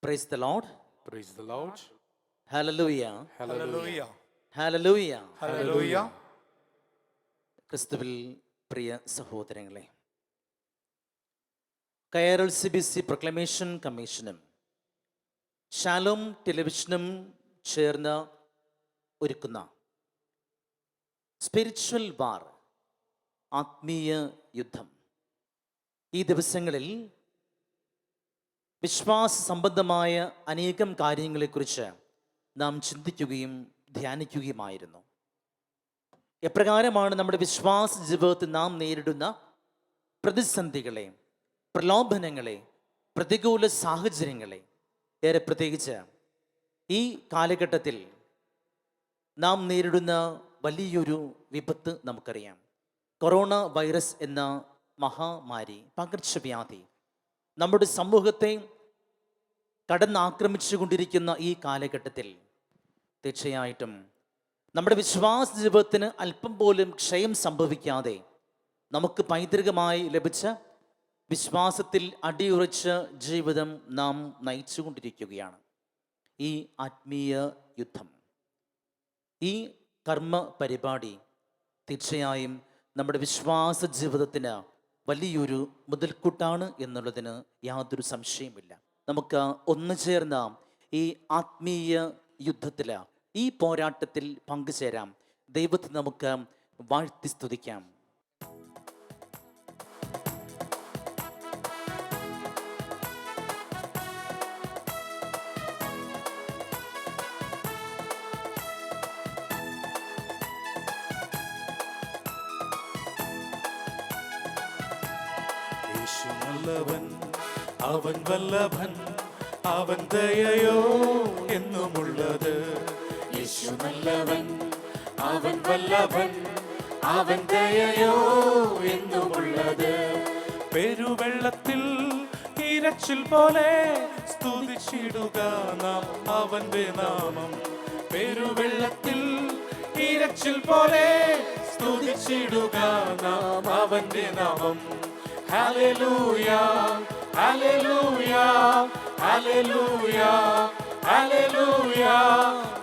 Praise the Lord. Praise the Lord. Hallelujah. Hallelujah. Hallelujah. Hallelujah. ക്രിസ്തുവിൽ പ്രിയ സഹോദരങ്ങളെ, കയറൽ CBC proclamation കമ്മീഷനും Shalom ടെലിവിഷനും ചേർന്ന് ഒരുക്കുന്ന സ്പിരിച്വൽ വാർ, ആത്മീയ യുദ്ധം, ഈ ദിവസങ്ങളിൽ വിശ്വാസ സംബന്ധമായ അനേകം കാര്യങ്ങളെക്കുറിച്ച് നാം ചിന്തിക്കുകയും ധ്യാനിക്കുകയുമായിരുന്നു. എപ്രകാരമാണ് നമ്മുടെ വിശ്വാസ ജീവിതത്തിൽ നാം നേരിടുന്ന പ്രതിസന്ധികളെ, പ്രലോഭനങ്ങളെ, പ്രതികൂല സാഹചര്യങ്ങളെ, ഏറെ പ്രത്യേകിച്ച് ഈ കാലഘട്ടത്തിൽ നാം നേരിടുന്ന വലിയൊരു വിപത്ത് നമുക്കറിയാം. കൊറോണ വൈറസ് എന്ന മഹാമാരി, പകർച്ചവ്യാധി നമ്മുടെ സമൂഹത്തെ കടന്നാക്രമിച്ചു കൊണ്ടിരിക്കുന്ന ഈ കാലഘട്ടത്തിൽ തീർച്ചയായിട്ടും നമ്മുടെ വിശ്വാസ ജീവിതത്തിന് അല്പം പോലും ക്ഷയം സംഭവിക്കാതെ നമുക്ക് പൈതൃകമായി ലഭിച്ച വിശ്വാസത്തിൽ അടിയുറച്ച ജീവിതം നാം നയിച്ചുകൊണ്ടിരിക്കുകയാണ്. ഈ ആത്മീയ യുദ്ധം, ഈ കർമ്മ പരിപാടി തീർച്ചയായും നമ്മുടെ വിശ്വാസ ജീവിതത്തിന് വലിയൊരു മുതൽക്കൂട്ടാണ് എന്നുള്ളതിന് യാതൊരു സംശയമില്ല. നമുക്ക് ഒന്നു ചേർന്ന ഈ ആത്മീയ യുദ്ധത്തിൽ, ഈ പോരാട്ടത്തിൽ പങ്കുചേരാം. ദൈവത്തെ നമുക്ക് വാഴ്ത്തി സ്തുതിക്കാം. യേശു നല്ലവൻ, അവൻ വല്ലഭൻ, അവൻ ദയയോ എന്നുമുള്ളത്. യേശു നല്ലവൻ, അവൻ വല്ലഭൻ, അവൻ ദയയോ എന്നുമുള്ളത്. പെരുവെള്ളത്തിൽ ഇരച്ചിൽ പോലെ സ്തുതിച്ചിടുക നാം അവന്റെ നാമം. പെരുവെള്ളത്തിൽ ഇരച്ചിൽ പോലെ സ്തുതിച്ചിടുക നാം അവന്റെ നാമം. Hallelujah, hallelujah, hallelujah, hallelujah.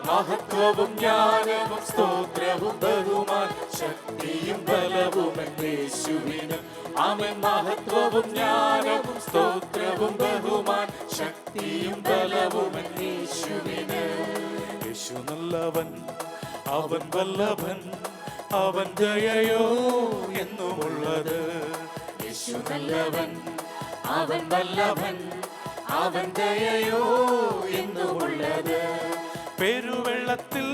മഹത്വവും ജ്ഞാനവും സ്തോത്രവും ബഹുമാൻ ശക്തിയും ബലവും യേശുവിന്. ആമേൻ. മഹത്വവും ജ്ഞാനവും സ്തോത്രവും ബഹുമാൻ ശക്തിയും ബലവും യേശുവിന്. യേശു നല്ലവൻ, അവൻ വല്ലഭൻ, അവൻ ദയയോ എന്നുമുള്ളത്. യേശു നല്ലവൻ, അവൻ വല്ലഭൻ, അവൻ ദയയോ എന്നുമുള്ളത്. പെരുവെള്ളത്തിൽ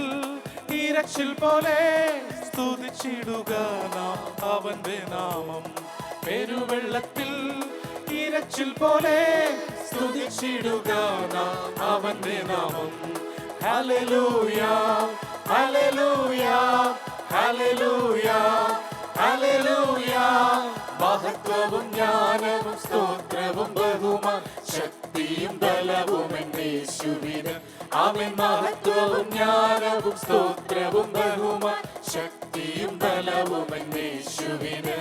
ഇരച്ചിൽ പോലെ സ്തുതിച്ചിടുക നാം അവന്റെ നാമം. പെരുവെള്ളത്തിൽ ഇരച്ചിൽ പോലെ സ്തുതിച്ചിടുക നാം അവന്റെ നാമം. Hallelujah, hallelujah, hallelujah, hallelujah. മഹത്വവും ജ്ഞാനവും സ്തോത്രവും ബഹുമാൻ ശക്തിയും ബലവും യേശുവിന്. ആമേൻ. മഹത്വവും ജ്ഞാനവും സ്തോത്രവും ബഹുമാൻ ശക്തിയും ബലവും യേശുവിന്.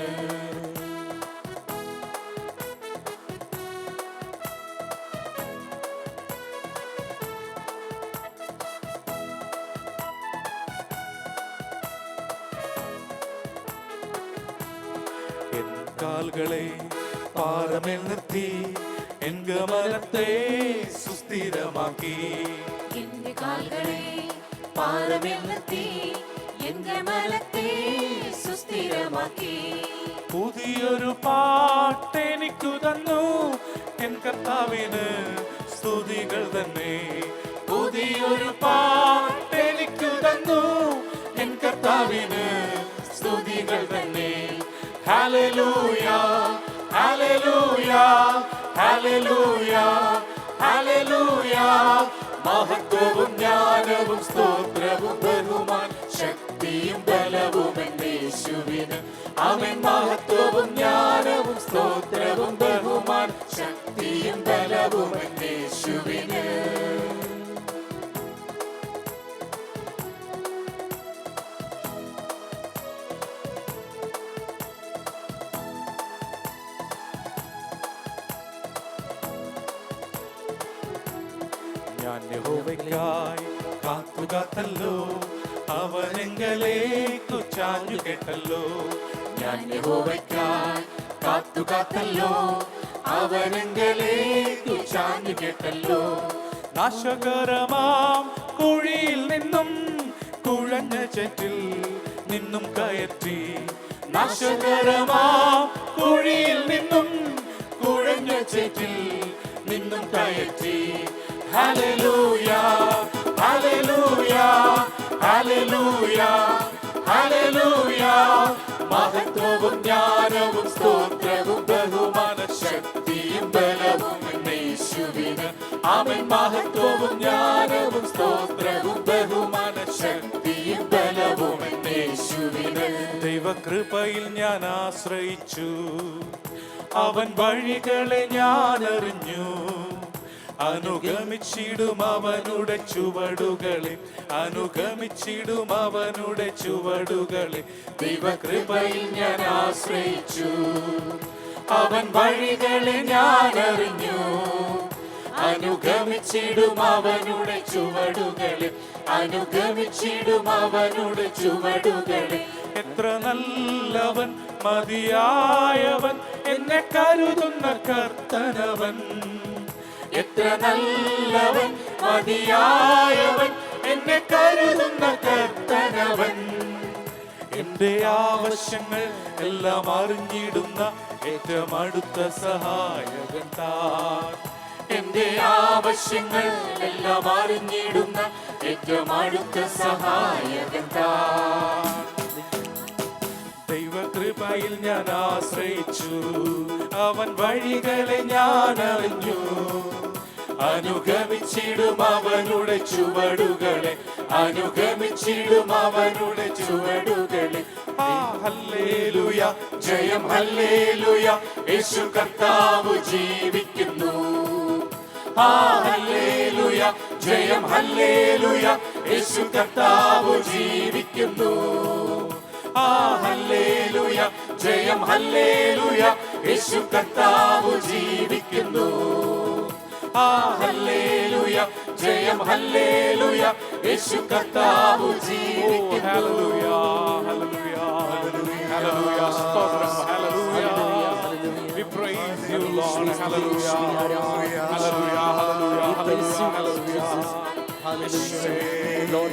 എൻ കാൽകളെ പാറമേൽ നിർത്തി എൻ ഗമനത്തെ സുസ്ഥിരമാക്കി. എന്റെ കാൽകളെ പാറമേൽ നിർത്തി എൻ ഗമനത്തെ സുസ്ഥിരമാക്കി. പുതിയൊരു പാട്ടെനിക്കു തന്നു എൻ കർത്താവിന് സ്തുതികൾ തന്നെ. പുതിയൊരു പാട്ടെനിക്കു തന്നു എൻ കർത്താവിന് സ്തുതികൾ തന്നെ. Hallelujah, hallelujah, hallelujah, hallelujah. മഹത്വവും ജ്ഞാനവും സ്തോത്രവും ബഹുമാൻ ശക്തിയും ബലവും യേശുവിന്. ആമേൻ. മഹത്വവും ജ്ഞാനവും സ്തോത്രവും ബഹുമാൻ ശക്തിയും ബലവും യേശുവിന്. ഞാൻ യഹോവയ്ക്കായി കാത്തുകാത്തല്ലോ, അവനെങ്കലേക്കു ചാഞ്ഞു കേട്ടല്ലോ. ഞാൻ യഹോവയ്ക്കായി കാത്തുകാത്തല്ലോ, അവനെങ്കലേക്കു ചാഞ്ഞു കേട്ടല്ലോ. നാശകരമാം കുഴിയിൽ നിന്നും കുഴഞ്ഞ ചേറ്റിൽ നിന്നും കയറ്റി, നാശകരമാം കുഴിയിൽ നിന്നും കുഴഞ്ഞ ചേറ്റിൽ നിന്നും കയറ്റി. Hallelujah hallelujah hallelujah hallelujah. മഹത്വവും ജ്ഞാനവും സ്തോത്രവും ബഹുമാന ശക്തിയും ബലവും യേശുവിന്. ആമേൻ. മഹത്വവും ജ്ഞാനവും സ്തോത്രവും ബഹുമാന ശക്തിയും ബലവും യേശുവിന്. ദൈവകൃപയിൽ ഞാൻ ആശ്രയിച്ചു, അവൻ വഴികളെ ഞാൻ അറിഞ്ഞു. അനുഗമിച്ചിടും അവനുടെ ചുവടുകളെ, അനുഗമിച്ചിടും അവനുടെ ചുവടുകളെ. ദൈവകൃപയിൽ ഞാൻ ആശ്രയിച്ചു, അവൻ വഴികളെ ഞാൻ അറിഞ്ഞു. അനുഗമിച്ചിടും അവനുടെ ചുവടുകളെ, അനുഗമിച്ചിടും അവനുടെ ചുവടുകളെ. എത്ര നല്ലവൻ മതിയായവൻ, എന്നെ കരുതുന്ന കർത്തനവൻ. എത്ര നല്ലവൻ മതിയായവൻ, എന്നെ കരുതുന്ന കർത്തനവൻ. എന്റെ ആവശ്യങ്ങൾ എല്ലാം അറിഞ്ഞിടുന്ന ഏറ്റവും അടുത്ത സഹായകൻ താൻ. എന്റെ ആവശ്യങ്ങൾ എല്ലാം അറിഞ്ഞിടുന്ന ഏറ്റവും അടുത്ത സഹായകൻ താൻ. ദൈവകൃപയിൽ ഞാൻ ആശ്രയിച്ചു, അവൻ വഴികളെ ഞാൻ അറിഞ്ഞു. അനുഗമിച്ചിടും അവനുടെ ചുവടുകളെ, അനുഗമിച്ചിടും അവനുടെ ചുവടുകളെ. ഹല്ലേലൂയ ജയം ഹല്ലേലൂയ, യേശു കർത്താവ് ജീവിക്കുന്നു. ഹല്ലേലൂയ ജയം ഹല്ലേലൂയ, യേശു കർത്താവ് ജീവിക്കുന്നു. ഹല്ലേലൂയ ജയം ഹല്ലേലൂയ, യേശു കർത്താവ് ജീവിക്കുന്നു. ഹല്ലേലൂയ ജയം ഹല്ലേലൂയ, യേശു കർത്താവ് ജീവിക്കുന്നു. ഹല്ലേലൂയ ഹല്ലേലൂയ ഹല്ലേലൂയ സ്തോത്രം. Hallelujah we praise you Lord. Hallelujah hallelujah hallelujah hallelujah hallelujah Lord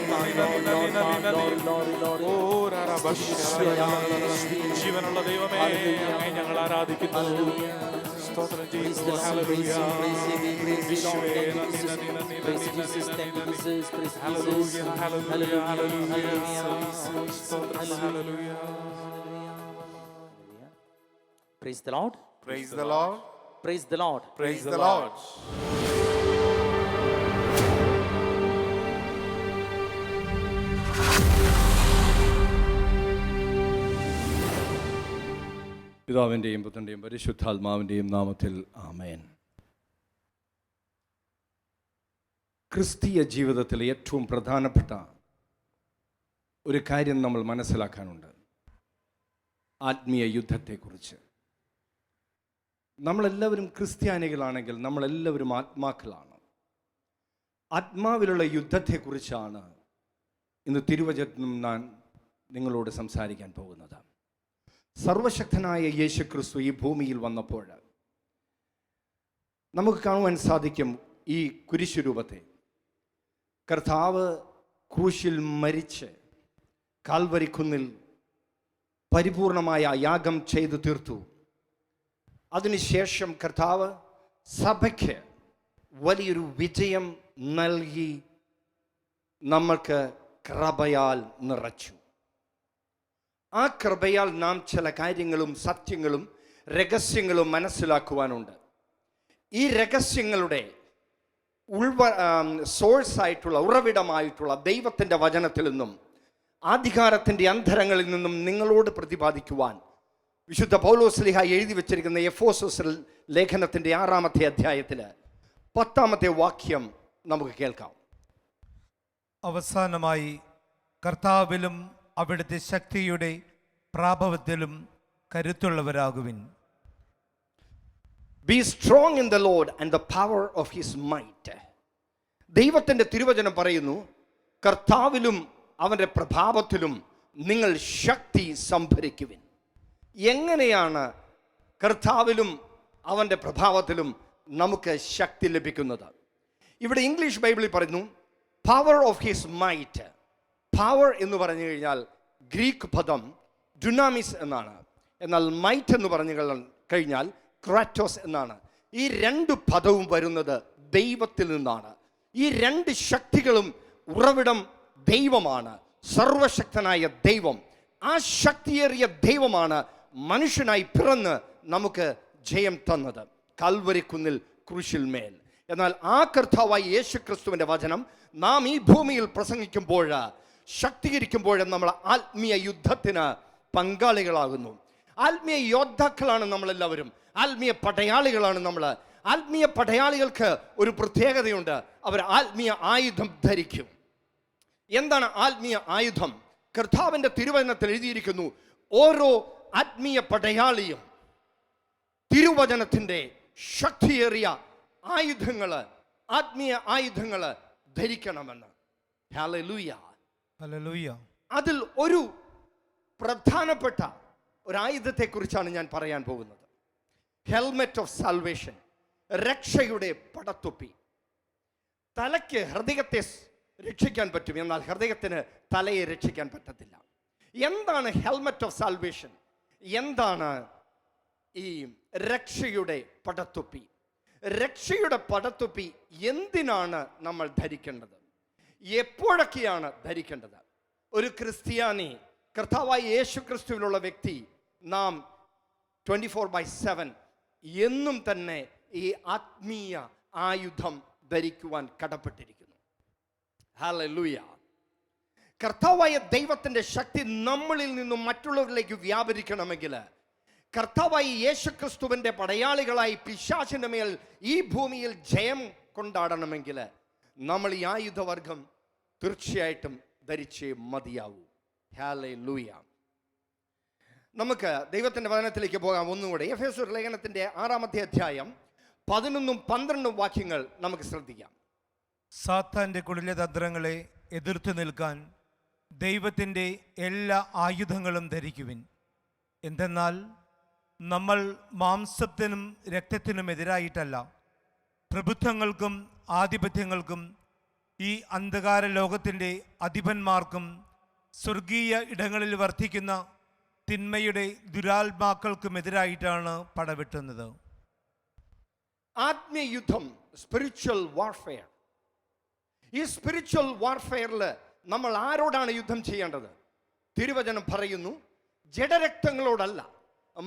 ജീവനുള്ള ദൈവമേ, അങ്ങയെ ഞങ്ങൾ ആരാധിക്കുന്നു. സ്തോത്രം ചെയ്യുന്നു. ഹല്ലേലൂയ യേശുവേ നന്ദി നന്ദി നന്ദി ഹല്ലേലൂയ ഹല്ലേലൂയ ഹല്ലേലൂയ സ്തോത്രം. Hallelujah. Praise the Lord. Praise the Lord. Praise the Lord. Praise the Lord. പിതാവിൻ്റെയും പുത്രൻ്റെയും പരിശുദ്ധാത്മാവിൻ്റെയും നാമത്തിൽ ആമേൻ. ക്രിസ്തീയ ജീവിതത്തിലെ ഏറ്റവും പ്രധാനപ്പെട്ട ഒരു കാര്യം നമ്മൾ മനസ്സിലാക്കാനുണ്ട്, ആത്മീയ യുദ്ധത്തെക്കുറിച്ച്. നമ്മളെല്ലാവരും ക്രിസ്ത്യാനികളാണെങ്കിൽ നമ്മളെല്ലാവരും ആത്മാക്കളാണ്. ആത്മാവിലുള്ള യുദ്ധത്തെക്കുറിച്ചാണ് ഇന്ന് തിരുവചനം ഞാൻ നിങ്ങളോട് സംസാരിക്കാൻ പോകുന്നത്. സർവശക്തനായ യേശു ക്രിസ്തു ഈ ഭൂമിയിൽ വന്നപ്പോൾ നമുക്ക് കാണുവാൻ സാധിക്കും ഈ കുരിശുരൂപത്തെ. കർത്താവ് ക്രൂശിൽ മരിച്ച് കാൽവരിക്കുന്നിൽ പരിപൂർണമായ യാഗം ചെയ്തു തീർത്തു. അതിനുശേഷം കർത്താവ് സഭയ്ക്ക് വലിയൊരു വിജയം നൽകി നമ്മൾക്ക് കൃപയാൽ നിറച്ചു. ആ കൃപയാൽ നാം ചില കാര്യങ്ങളും സത്യങ്ങളും രഹസ്യങ്ങളും മനസ്സിലാക്കുവാനുണ്ട്. ഈ രഹസ്യങ്ങളുടെ സോഴ്സായിട്ടുള്ള ഉറവിടമായിട്ടുള്ള ദൈവത്തിൻ്റെ വചനത്തിൽ നിന്നും ആധികാരത്തിൻ്റെ അന്തരങ്ങളിൽ നിന്നും നിങ്ങളോട് പ്രതിപാദിക്കുവാൻ വിശുദ്ധ പൗലോസ്ലീഹ എഴുതി വച്ചിരിക്കുന്ന എഫേസ്യർ ലേഖനത്തിൻ്റെ 6-ാമത്തെ അധ്യായത്തിൽ 10-ാമത്തെ വാക്യം നമുക്ക് കേൾക്കാം. അവസാനമായി കർത്താവിലും അവിടുത്തെ ശക്തിയുടെ പ്രാഭവത്തിലും കരുത്തുള്ളവരാകുവിൻ. Be strong in the Lord and the power of his might. ദൈവത്തിൻ്റെ തിരുവചനം പറയുന്നു, കർത്താവിലും അവൻ്റെ പ്രഭാവത്തിലും നിങ്ങൾ ശക്തി സംഭരിക്കുവിൻ. എങ്ങനെയാണ് കർത്താവിലും അവൻ്റെ പ്രഭാവത്തിലും നമുക്ക് ശക്തി ലഭിക്കുന്നത്? ഇവിടെ ഇംഗ്ലീഷ് ബൈബിളിൽ പറയുന്നു power of his might. Power എന്ന് പറഞ്ഞു കഴിഞ്ഞാൽ ഗ്രീക്ക് പദം ഡുനാമിസ് എന്നാണ്. എന്നാൽ മൈറ്റ് എന്ന് പറഞ്ഞു കഴിഞ്ഞാൽ ക്രാറ്റോസ് എന്നാണ്. ഈ രണ്ട് പദവും വരുന്നത് ദൈവത്തിൽ നിന്നാണ്. ഈ രണ്ട് ശക്തികളും ഉറവിടം ദൈവമാണ്, സർവശക്തനായ ദൈവം. ആ ശക്തിയേറിയ ദൈവമാണ് മനുഷ്യനായി പിറന്ന് നമുക്ക് ജയം തന്നത് കൽവരി കുന്നിൽ ക്രൂശിൽ മേൽ. എന്നാൽ ആ കർത്താവായ യേശു ക്രിസ്തുവിൻ്റെ വചനം നാം ഈ ഭൂമിയിൽ പ്രസംഗിക്കുമ്പോൾ, ശക്തീകരിക്കുമ്പോൾ നമ്മൾ ആത്മീയ യുദ്ധത്തിന് പങ്കാളികളാകുന്നു. ആത്മീയ യോദ്ധാക്കളാണ് നമ്മളെല്ലാവരും. ആത്മീയ പടയാളികളാണ് നമ്മൾ. ആത്മീയ പടയാളികൾക്ക് ഒരു പ്രത്യേകതയുണ്ട്, അവർ ആത്മീയ ആയുധം ധരിക്കും. എന്താണ് ആത്മീയ ആയുധം? കർത്താവിൻ്റെ തിരുവചനത്തിൽ എഴുതിയിരിക്കുന്നു, ഓരോ ആത്മീയ പടയാളിയും തിരുവചനത്തിൻ്റെ ശക്തിയേറിയ ആയുധങ്ങൾ, ആത്മീയ ആയുധങ്ങൾ ധരിക്കണമെന്ന്. Hallelujah, hallelujah. അതിൽ ഒരു പ്രധാനപ്പെട്ട ഒരായുധത്തെക്കുറിച്ചാണ് ഞാൻ പറയാൻ പോകുന്നത്. ഹെൽമെറ്റ് ഓഫ് സാൽവേഷൻ, രക്ഷയുടെ പടത്തൊപ്പി. തലയ്ക്ക് ഹൃദയത്തെ രക്ഷിക്കാൻ പറ്റും, എന്നാൽ ഹൃദയത്തിന് തലയെ രക്ഷിക്കാൻ പറ്റത്തില്ല. എന്താണ് ഹെൽമെറ്റ് ഓഫ് സാൽവേഷൻ? എന്താണ് ഈ രക്ഷയുടെ പടത്തൊപ്പി? രക്ഷയുടെ പടത്തൊപ്പി എന്തിനാണ് നമ്മൾ ധരിക്കേണ്ടത്? എപ്പോഴൊക്കെയാണ് ധരിക്കേണ്ടത്? ഒരു ക്രിസ്ത്യാനി, കർത്താവായ യേശു ക്രിസ്തുവിലുള്ള വ്യക്തി, നാം 24/7 എന്നും തന്നെ ഈ ആത്മീയ ആയുധം ധരിക്കുവാൻ കടപ്പെട്ടിരിക്കുന്നു. ഹല്ലേലൂയ. കർത്താവായ ദൈവത്തിൻ്റെ ശക്തി നമ്മളിൽ നിന്നും മറ്റുള്ളവരിലേക്ക് വ്യാപരിക്കണമെങ്കിൽ, കർത്താവായ യേശു ക്രിസ്തുവിൻ്റെ പടയാളികളായി പിശാചിന്റെ മേൽ ഈ ഭൂമിയിൽ ജയം കൊണ്ടാടണമെങ്കിൽ നമ്മൾ ഈ ആയുധവർഗം തീർച്ചയായിട്ടും ധരിച്ചേ മതിയാവൂ. ഹല്ലേലൂയ. നമുക്ക് ദൈവത്തിൻ്റെ വചനത്തിലേക്ക് പോകാം ഒന്നുകൂടെ. എഫേസ്യർ ലേഖനത്തിൻ്റെ 6-ാമത്തെ അധ്യായം 11-12 വാക്യങ്ങൾ നമുക്ക് ശ്രദ്ധിക്കാം. സാത്താൻ്റെ കുടില തന്ത്രങ്ങളെ എതിർത്ത് നിൽക്കാൻ ദൈവത്തിൻ്റെ എല്ലാ ആയുധങ്ങളും ധരിക്കുവിൻ. എന്തെന്നാൽ നമ്മൾ മാംസത്തിനും രക്തത്തിനും എതിരായിട്ടല്ല, പ്രഭുത്വങ്ങൾക്കും ആധിപത്യങ്ങൾക്കും ഈ അന്ധകാര ലോകത്തിൻ്റെ അധിപന്മാർക്കും സ്വർഗീയ ഇടങ്ങളിൽ വർദ്ധിക്കുന്ന തിന്മയുടെ ദുരാത്മാക്കൾക്കുമെതിരായിട്ടാണ് പടവെട്ടുന്നത്. ആത്മീയ യുദ്ധം, സ്പിരിച്വൽ വാർഫെയർ. ഈ സ്പിരിച്വൽ വാർഫെയറിൽ നമ്മൾ ആരോടാണ് യുദ്ധം ചെയ്യേണ്ടത്? തിരുവചനം പറയുന്നു, ജഡരക്തങ്ങളോടല്ല,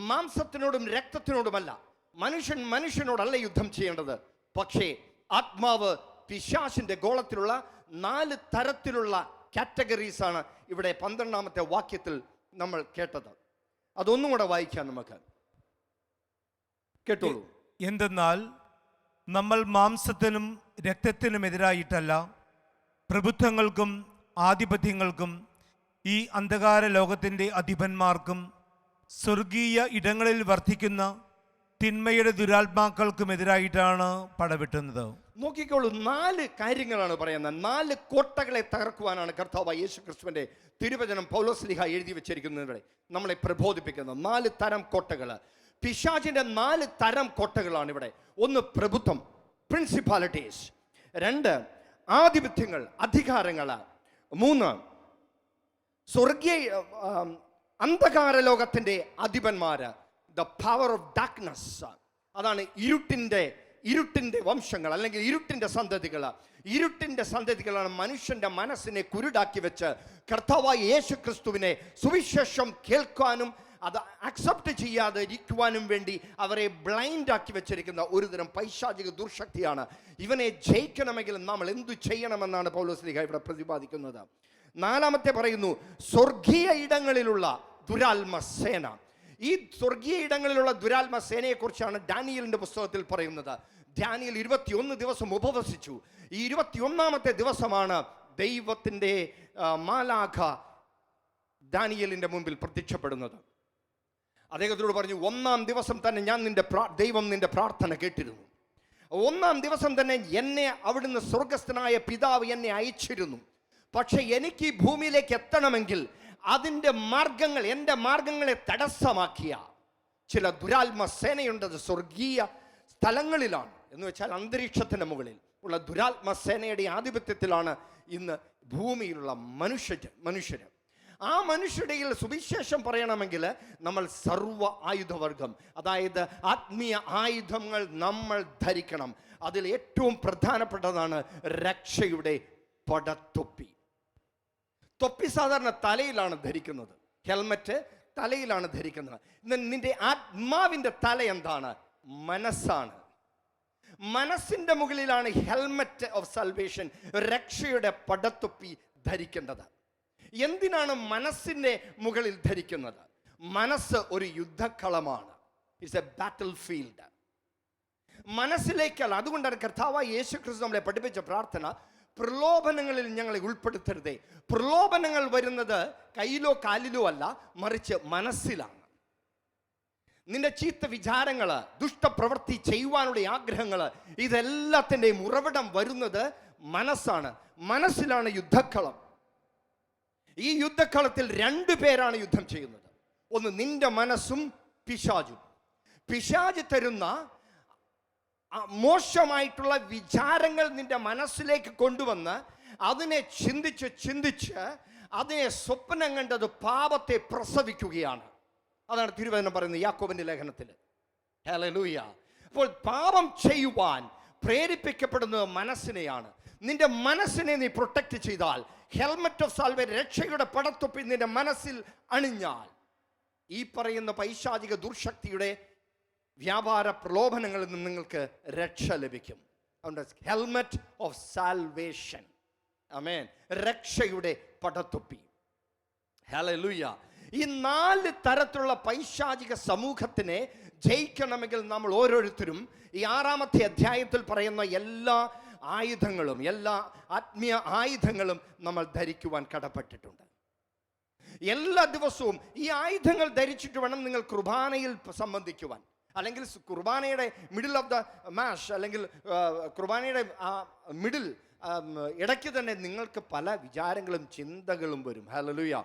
മാംസത്തിനോടും രക്തത്തിനോടുമല്ല, മനുഷ്യൻ മനുഷ്യനോടല്ല യുദ്ധം ചെയ്യേണ്ടത്. പക്ഷേ ആത്മാവ് പിശാചിന്റെ ഗോളത്തിലുള്ള 4 തരത്തിലുള്ള കാറ്റഗറീസ് ആണ് ഇവിടെ 12-ാമത്തെ വാക്യത്തിൽ നമ്മൾ കേട്ടത്. അതൊന്നും കൂടെ വായിക്കാം നമുക്ക്. കേട്ടോളൂ. എന്തെന്നാൽ നമ്മൾ മാംസത്തിനും രക്തത്തിനും എതിരായിട്ടല്ല, പ്രഭുത്വങ്ങൾക്കും ആധിപത്യങ്ങൾക്കും ഈ അന്ധകാര ലോകത്തിൻ്റെ അധിപന്മാർക്കും സ്വർഗീയ ഇടങ്ങളിൽ വർദ്ധിക്കുന്ന തിന്മയുടെ ദുരാത്മാക്കൾക്കുമെതിരായിട്ടാണ് പടവെട്ടുന്നത്. നോക്കിക്കോളൂ, 4 കാര്യങ്ങളാണ് പറയുന്നത്. 4 കോട്ടകളെ തകർക്കുവാനാണ് കർത്താവായ യേശു ക്രിസ്തുവിന്റെ തിരുവചനം പൗലോസ്ലീഹ എഴുതി വെച്ചിരിക്കുന്നത്. നമ്മളെ പ്രബോധിപ്പിക്കുന്ന 4 തരം കോട്ടകൾ, പിശാചിന്റെ 4 തരം കോട്ടകളാണ് ഇവിടെ. 1 പ്രഭുത്വം, പ്രിൻസിപ്പാലിറ്റീസ്. 2 ആധിപത്യങ്ങൾ, അധികാരങ്ങൾ. 3 സ്വർഗീയ അന്ധകാര ലോകത്തിന്റെ അധിപന്മാര്, ദ പവർ ഓഫ് ഡാർക്ക്നെസ്. അതാണ് ഇരുട്ടിന്റെ വംശങ്ങൾ അല്ലെങ്കിൽ ഇരുട്ടിന്റെ സന്തതികൾ. ഇരുട്ടിന്റെ സന്തതികളാണ് മനുഷ്യന്റെ മനസ്സിനെ കുരുടാക്കി വെച്ച് കർത്താവായ യേശു ക്രിസ്തുവിനെ സുവിശേഷം കേൾക്കാനും അത് അക്സെപ്റ്റ് ചെയ്യാതെ ഇരിക്കുവാനും വേണ്ടി അവരെ ബ്ലൈൻഡ് ആക്കി വെച്ചിരിക്കുന്ന ഒരുതരം പൈശാചിക ദുർശക്തിയാണ്. ഇവനെ ജയിക്കണമെങ്കിൽ നമ്മൾ എന്തു ചെയ്യണമെന്നാണ് പൗലോസ്ലീഹ ഇവിടെ പ്രതിപാദിക്കുന്നത്. 4-ാമത്തെ പറയുന്നു, സ്വർഗീയ ഇടങ്ങളിലുള്ള ദുരാത്മ സേന. ഈ സ്വർഗീയ ഇടങ്ങളിലുള്ള ദുരാത്മ സേനയെ കുറിച്ചാണ് ഡാനിയലിന്റെ പുസ്തകത്തിൽ പറയുന്നത്. ഡാനിയൽ 21 ദിവസം ഉപവസിച്ചു. ഈ 21-ാമത്തെ ദിവസമാണ് ദൈവത്തിന്റെ മാലാഖ ഡാനിയലിന്റെ മുമ്പിൽ പ്രത്യക്ഷപ്പെടുന്നത്. അദ്ദേഹത്തോട് പറഞ്ഞു, 1-ാം ദിവസം തന്നെ ദൈവം നിന്റെ പ്രാർത്ഥന കേട്ടിരുന്നു. ഒന്നാം ദിവസം തന്നെ എന്നെ അവിടുന്ന് സ്വർഗസ്ഥനായ പിതാവ് എന്നെ അയച്ചിരുന്നു. പക്ഷെ എനിക്ക് ഈ ഭൂമിയിലേക്ക് എത്തണമെങ്കിൽ അതിൻ്റെ മാർഗങ്ങൾ, എൻ്റെ മാർഗങ്ങളെ തടസ്സമാക്കിയ ചില ദുരാത്മ സേനയുണ്ട്. അത് സ്വർഗീയ സ്ഥലങ്ങളിലാണ്, എന്ന് വെച്ചാൽ അന്തരീക്ഷത്തിൻ്റെ മുകളിൽ ഉള്ള ദുരാത്മ സേനയുടെ ആധിപത്യത്തിലാണ് ഇന്ന് ഭൂമിയിലുള്ള മനുഷ്യര്. ആ മനുഷ്യരുടെയിൽ സുവിശേഷം പറയണമെങ്കിൽ നമ്മൾ സർവ്വ ആയുധവർഗം, അതായത് ആത്മീയ ആയുധങ്ങൾ നമ്മൾ ധരിക്കണം. അതിൽ ഏറ്റവും പ്രധാനപ്പെട്ടതാണ് രക്ഷയുടെ പടത്തൊപ്പി. തൊപ്പി സാധാരണ തലയിലാണ് ധരിക്കുന്നത്, ഹെൽമറ്റ് തലയിലാണ് ധരിക്കുന്നത്. നിന്റെ ആത്മാവിൻ്റെ തല എന്താണ്? മനസ്സാണ്. മനസ്സിൻ്റെ മുകളിലാണ് ഹെൽമറ്റ് ഓഫ് സൽവേഷൻ, രക്ഷയുടെ പടത്തൊപ്പി ധരിക്കേണ്ടത്. എന്തിനാണ് മനസ്സിൻ്റെ മുകളിൽ ധരിക്കുന്നത്? മനസ്സ് ഒരു യുദ്ധക്കളമാണ്. It's a battle field. മനസ്സിലേക്കല്ല. അതുകൊണ്ടാണ് കർത്താവായ യേശു ക്രിസ്തു നമ്മളെ പഠിപ്പിച്ച പ്രാർത്ഥന, പ്രലോഭനങ്ങളിൽ ഞങ്ങളെ ഉൾപ്പെടുത്തരുതേ. പ്രലോഭനങ്ങൾ വരുന്നത് കയ്യിലോ കാലിലോ അല്ല, മറിച്ച് മനസ്സിലാണ്. നിന്റെ ചീത്ത വിചാരങ്ങൾ, ദുഷ്ടപ്രവൃത്തി ചെയ്യുവാനുള്ള ആഗ്രഹങ്ങൾ, ഇതെല്ലാത്തിൻ്റെയും ഉറവിടം വരുന്നത് മനസ്സാണ്. മനസ്സിലാണ് യുദ്ധക്കളം. ഈ യുദ്ധക്കളത്തിൽ 2 പേരാണ് യുദ്ധം ചെയ്യുന്നത്. ഒന്ന് നിന്റെ മനസ്സും പിശാചും. പിശാച് തരുന്ന മോശമായിട്ടുള്ള വിചാരങ്ങൾ നിന്റെ മനസ്സിലേക്ക് കൊണ്ടുവന്ന് അതിനെ ചിന്തിച്ച് അതിനെ സ്വപ്നം കണ്ടത് പാപത്തെ പ്രസവിക്കുകയാണ്. അതാണ് തിരുവചനം പറയുന്നത് യാക്കോബിന്റെ ലേഖനത്തിൽ. ഹല്ലേലൂയ. അപ്പോൾ പാപം ചെയ്യുവാൻ പ്രേരിപ്പിക്കപ്പെടുന്നത് മനസ്സിനെയാണ്. നിന്റെ മനസ്സിനെ നീ പ്രൊട്ടക്ട് ചെയ്താൽ, ഹെൽമറ്റ് ഓഫ് സാൽവേഷൻ, രക്ഷയുടെ പടത്തൊപ്പി നിന്റെ മനസ്സിൽ അണിഞ്ഞാൽ, ഈ പറയുന്ന പൈശാചിക ദുർശക്തിയുടെ വ്യാപാര പ്രലോഭനങ്ങളിൽ നിന്ന് നിങ്ങൾക്ക് രക്ഷ ലഭിക്കും. അതുകൊണ്ട് ഹെൽമറ്റ് ഓഫ് സാൽവേഷൻ, ആമേൻ, രക്ഷയുടെ പടത്തൊപ്പി. ഹല്ലേലൂയ. ഈ 4 തരത്തിലുള്ള പൈശാചിക സമൂഹത്തിനെ ജയിക്കണമെങ്കിൽ നമ്മൾ ഓരോരുത്തരും ഈ 6-ാമത്തെ അധ്യായത്തിൽ പറയുന്ന എല്ലാ ആയുധങ്ങളും, എല്ലാ ആത്മീയ ആയുധങ്ങളും നമ്മൾ ധരിക്കുവാൻ കടപ്പെട്ടിട്ടുണ്ട്. എല്ലാ ദിവസവും ഈ ആയുധങ്ങൾ ധരിച്ചിട്ട് വേണം നിങ്ങൾ കുർബാനയിൽ സംബന്ധിക്കുവാൻ. അല്ലെങ്കിൽ കുർബാനയുടെ മിഡിൽ ഓഫ് ദ മാഷ്, അല്ലെങ്കിൽ കുർബാനയുടെ മിഡിൽ ഇടയ്ക്ക് തന്നെ നിങ്ങൾക്ക് പല വിചാരങ്ങളും ചിന്തകളും വരും. ഹല്ലേലൂയ.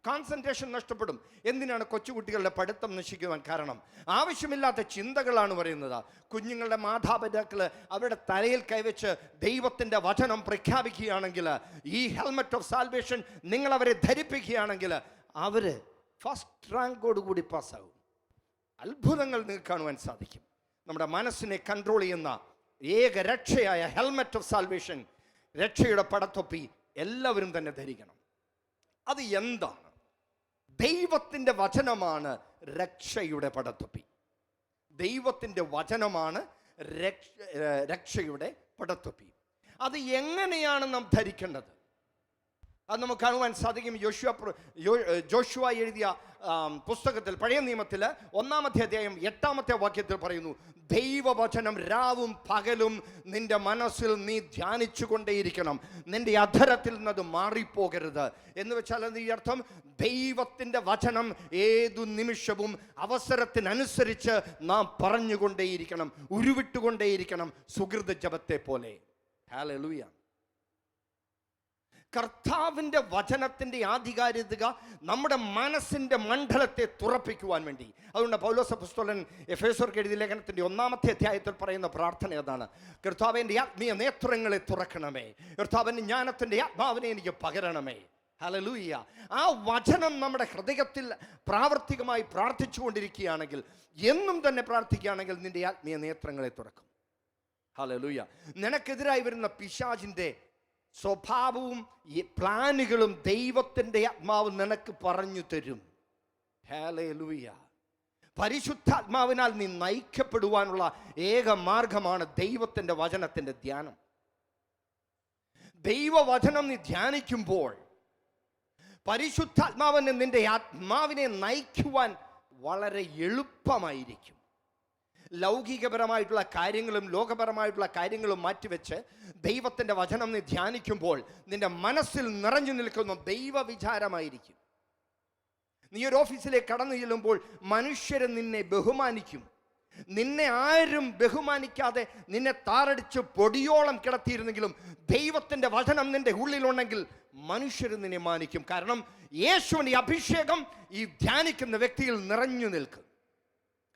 കോൺസെൻട്രേഷൻ നഷ്ടപ്പെടും. എന്തിനാണ് കൊച്ചുകുട്ടികളുടെ പഠിത്തം നശിക്കുവാൻ കാരണം? ആവശ്യമില്ലാത്ത ചിന്തകളാണ് പറയുന്നത്. കുഞ്ഞുങ്ങളുടെ മാതാപിതാക്കൾ അവരുടെ തലയിൽ കൈവച്ച് ദൈവത്തിൻ്റെ വചനം പ്രഖ്യാപിക്കുകയാണെങ്കിൽ, ഈ ഹെൽമറ്റ് ഓഫ് സാൽവേഷൻ നിങ്ങൾ അവരെ ധരിപ്പിക്കുകയാണെങ്കിൽ, അവർ ഫസ്റ്റ് റാങ്കോടുകൂടി പാസ്സാകും. അത്ഭുതങ്ങൾ നിങ്ങൾക്ക് കാണുവാൻ സാധിക്കും. നമ്മുടെ മനസ്സിനെ കൺട്രോൾ ചെയ്യുന്ന ഏക രക്ഷയായ ഹെൽമറ്റ് ഓഫ് സാൽവേഷൻ, രക്ഷയുടെ പടത്തൊപ്പി എല്ലാവരും തന്നെ ധരിക്കണം. അത് എന്താണ്? ദൈവത്തിൻ്റെ വചനമാണ് രക്ഷയുടെ പടത്തൊപ്പി. ദൈവത്തിൻ്റെ വചനമാണ് രക്ഷയുടെ പടത്തൊപ്പി. അത് എങ്ങനെയാണ് നാം ധരിക്കേണ്ടത്? അത് നമുക്ക് കാണുവാൻ സാധിക്കും. ജോഷുവ എഴുതിയ പുസ്തകത്തിൽ, പഴയ നിയമത്തിൽ 1-ാമത്തെ അധ്യായം 8-ാമത്തെ വാക്യത്തിൽ പറയുന്നു, ദൈവവചനം രാവും പകലും നിന്റെ മനസ്സിൽ നീ ധ്യാനിച്ചു കൊണ്ടേയിരിക്കണം, നിന്റെ അധരത്തിൽ നിന്നത് മാറിപ്പോകരുത്. എന്ന് വെച്ചാൽ ഈ അർത്ഥം, ദൈവത്തിൻ്റെ വചനം ഏതു നിമിഷവും അവസരത്തിനനുസരിച്ച് നാം പറഞ്ഞുകൊണ്ടേയിരിക്കണം, ഉരുവിട്ടുകൊണ്ടേയിരിക്കണം, സുഹൃത ജപത്തെ പോലെ. ഹല്ലേലൂയ. കർത്താവിൻ്റെ വചനത്തിൻ്റെ ആധികാരികത നമ്മുടെ മനസ്സിൻ്റെ മണ്ഡലത്തെ തുറപ്പിക്കുവാൻ വേണ്ടി. അതുകൊണ്ട് പൗലോസ് അപ്പോസ്തലൻ എഫേസ്യർക്ക് എഴുതിയ ലേഖനത്തിൻ്റെ 1-ാമത്തെ അധ്യായത്തിൽ പറയുന്ന പ്രാർത്ഥന അതാണ്, കർത്താവിൻ്റെ ആത്മീയ നേത്രങ്ങളെ തുറക്കണമേ, കർത്താവിൻ്റെ ജ്ഞാനത്തിൻ്റെ ആത്മാവിനെ എനിക്ക് പകരണമേ. ഹല്ലേലൂയ. ആ വചനം നമ്മുടെ ഹൃദയത്തിൽ പ്രാവർത്തികമായി പ്രാർത്ഥിച്ചു കൊണ്ടിരിക്കുകയാണെങ്കിൽ, എന്നും തന്നെ പ്രാർത്ഥിക്കുകയാണെങ്കിൽ, നിന്റെ ആത്മീയ നേത്രങ്ങളെ തുറക്കും. ഹല്ലേലൂയ. നിനക്കെതിരായി വരുന്ന പിശാചിൻ്റെ സ്വഭാവവും പ്ലാനുകളും ദൈവത്തിൻ്റെ ആത്മാവ് നിനക്ക് പറഞ്ഞു തരും. ഹല്ലേലൂയ. പരിശുദ്ധാത്മാവിനാൽ നീ നയിക്കപ്പെടുവാനുള്ള ഏക മാർഗമാണ് ദൈവത്തിൻ്റെ വചനത്തിൻ്റെ ധ്യാനം. ദൈവവചനം നീ ധ്യാനിക്കുമ്പോൾ പരിശുദ്ധാത്മാവിനെ, നിന്റെ ആത്മാവിനെ നയിക്കുവാൻ വളരെ എളുപ്പമായിരിക്കും. ലൗകികപരമായിട്ടുള്ള കാര്യങ്ങളും ലോകപരമായിട്ടുള്ള കാര്യങ്ങളും മാറ്റിവെച്ച് ദൈവത്തിൻ്റെ വചനം നീ ധ്യാനിക്കുമ്പോൾ നിന്റെ മനസ്സിൽ നിറഞ്ഞു നിൽക്കുന്ന ദൈവവിചാരമായിരിക്കും. നീ ഒരു ഓഫീസിലേക്ക് കടന്നു ചെല്ലുമ്പോൾ മനുഷ്യരെ നിന്നെ ബഹുമാനിക്കും. നിന്നെ ആരും ബഹുമാനിക്കാതെ നിന്നെ താറടിച്ച് പൊടിയോളം കിടത്തിയിരുന്നെങ്കിലും ദൈവത്തിൻ്റെ വചനം നിന്റെ ഉള്ളിലുണ്ടെങ്കിൽ മനുഷ്യർ നിന്നെ മാനിക്കും. കാരണം യേശുവിൻ്റെ അഭിഷേകം ഈ ധ്യാനിക്കുന്ന വ്യക്തിയിൽ നിറഞ്ഞു നിൽക്കും.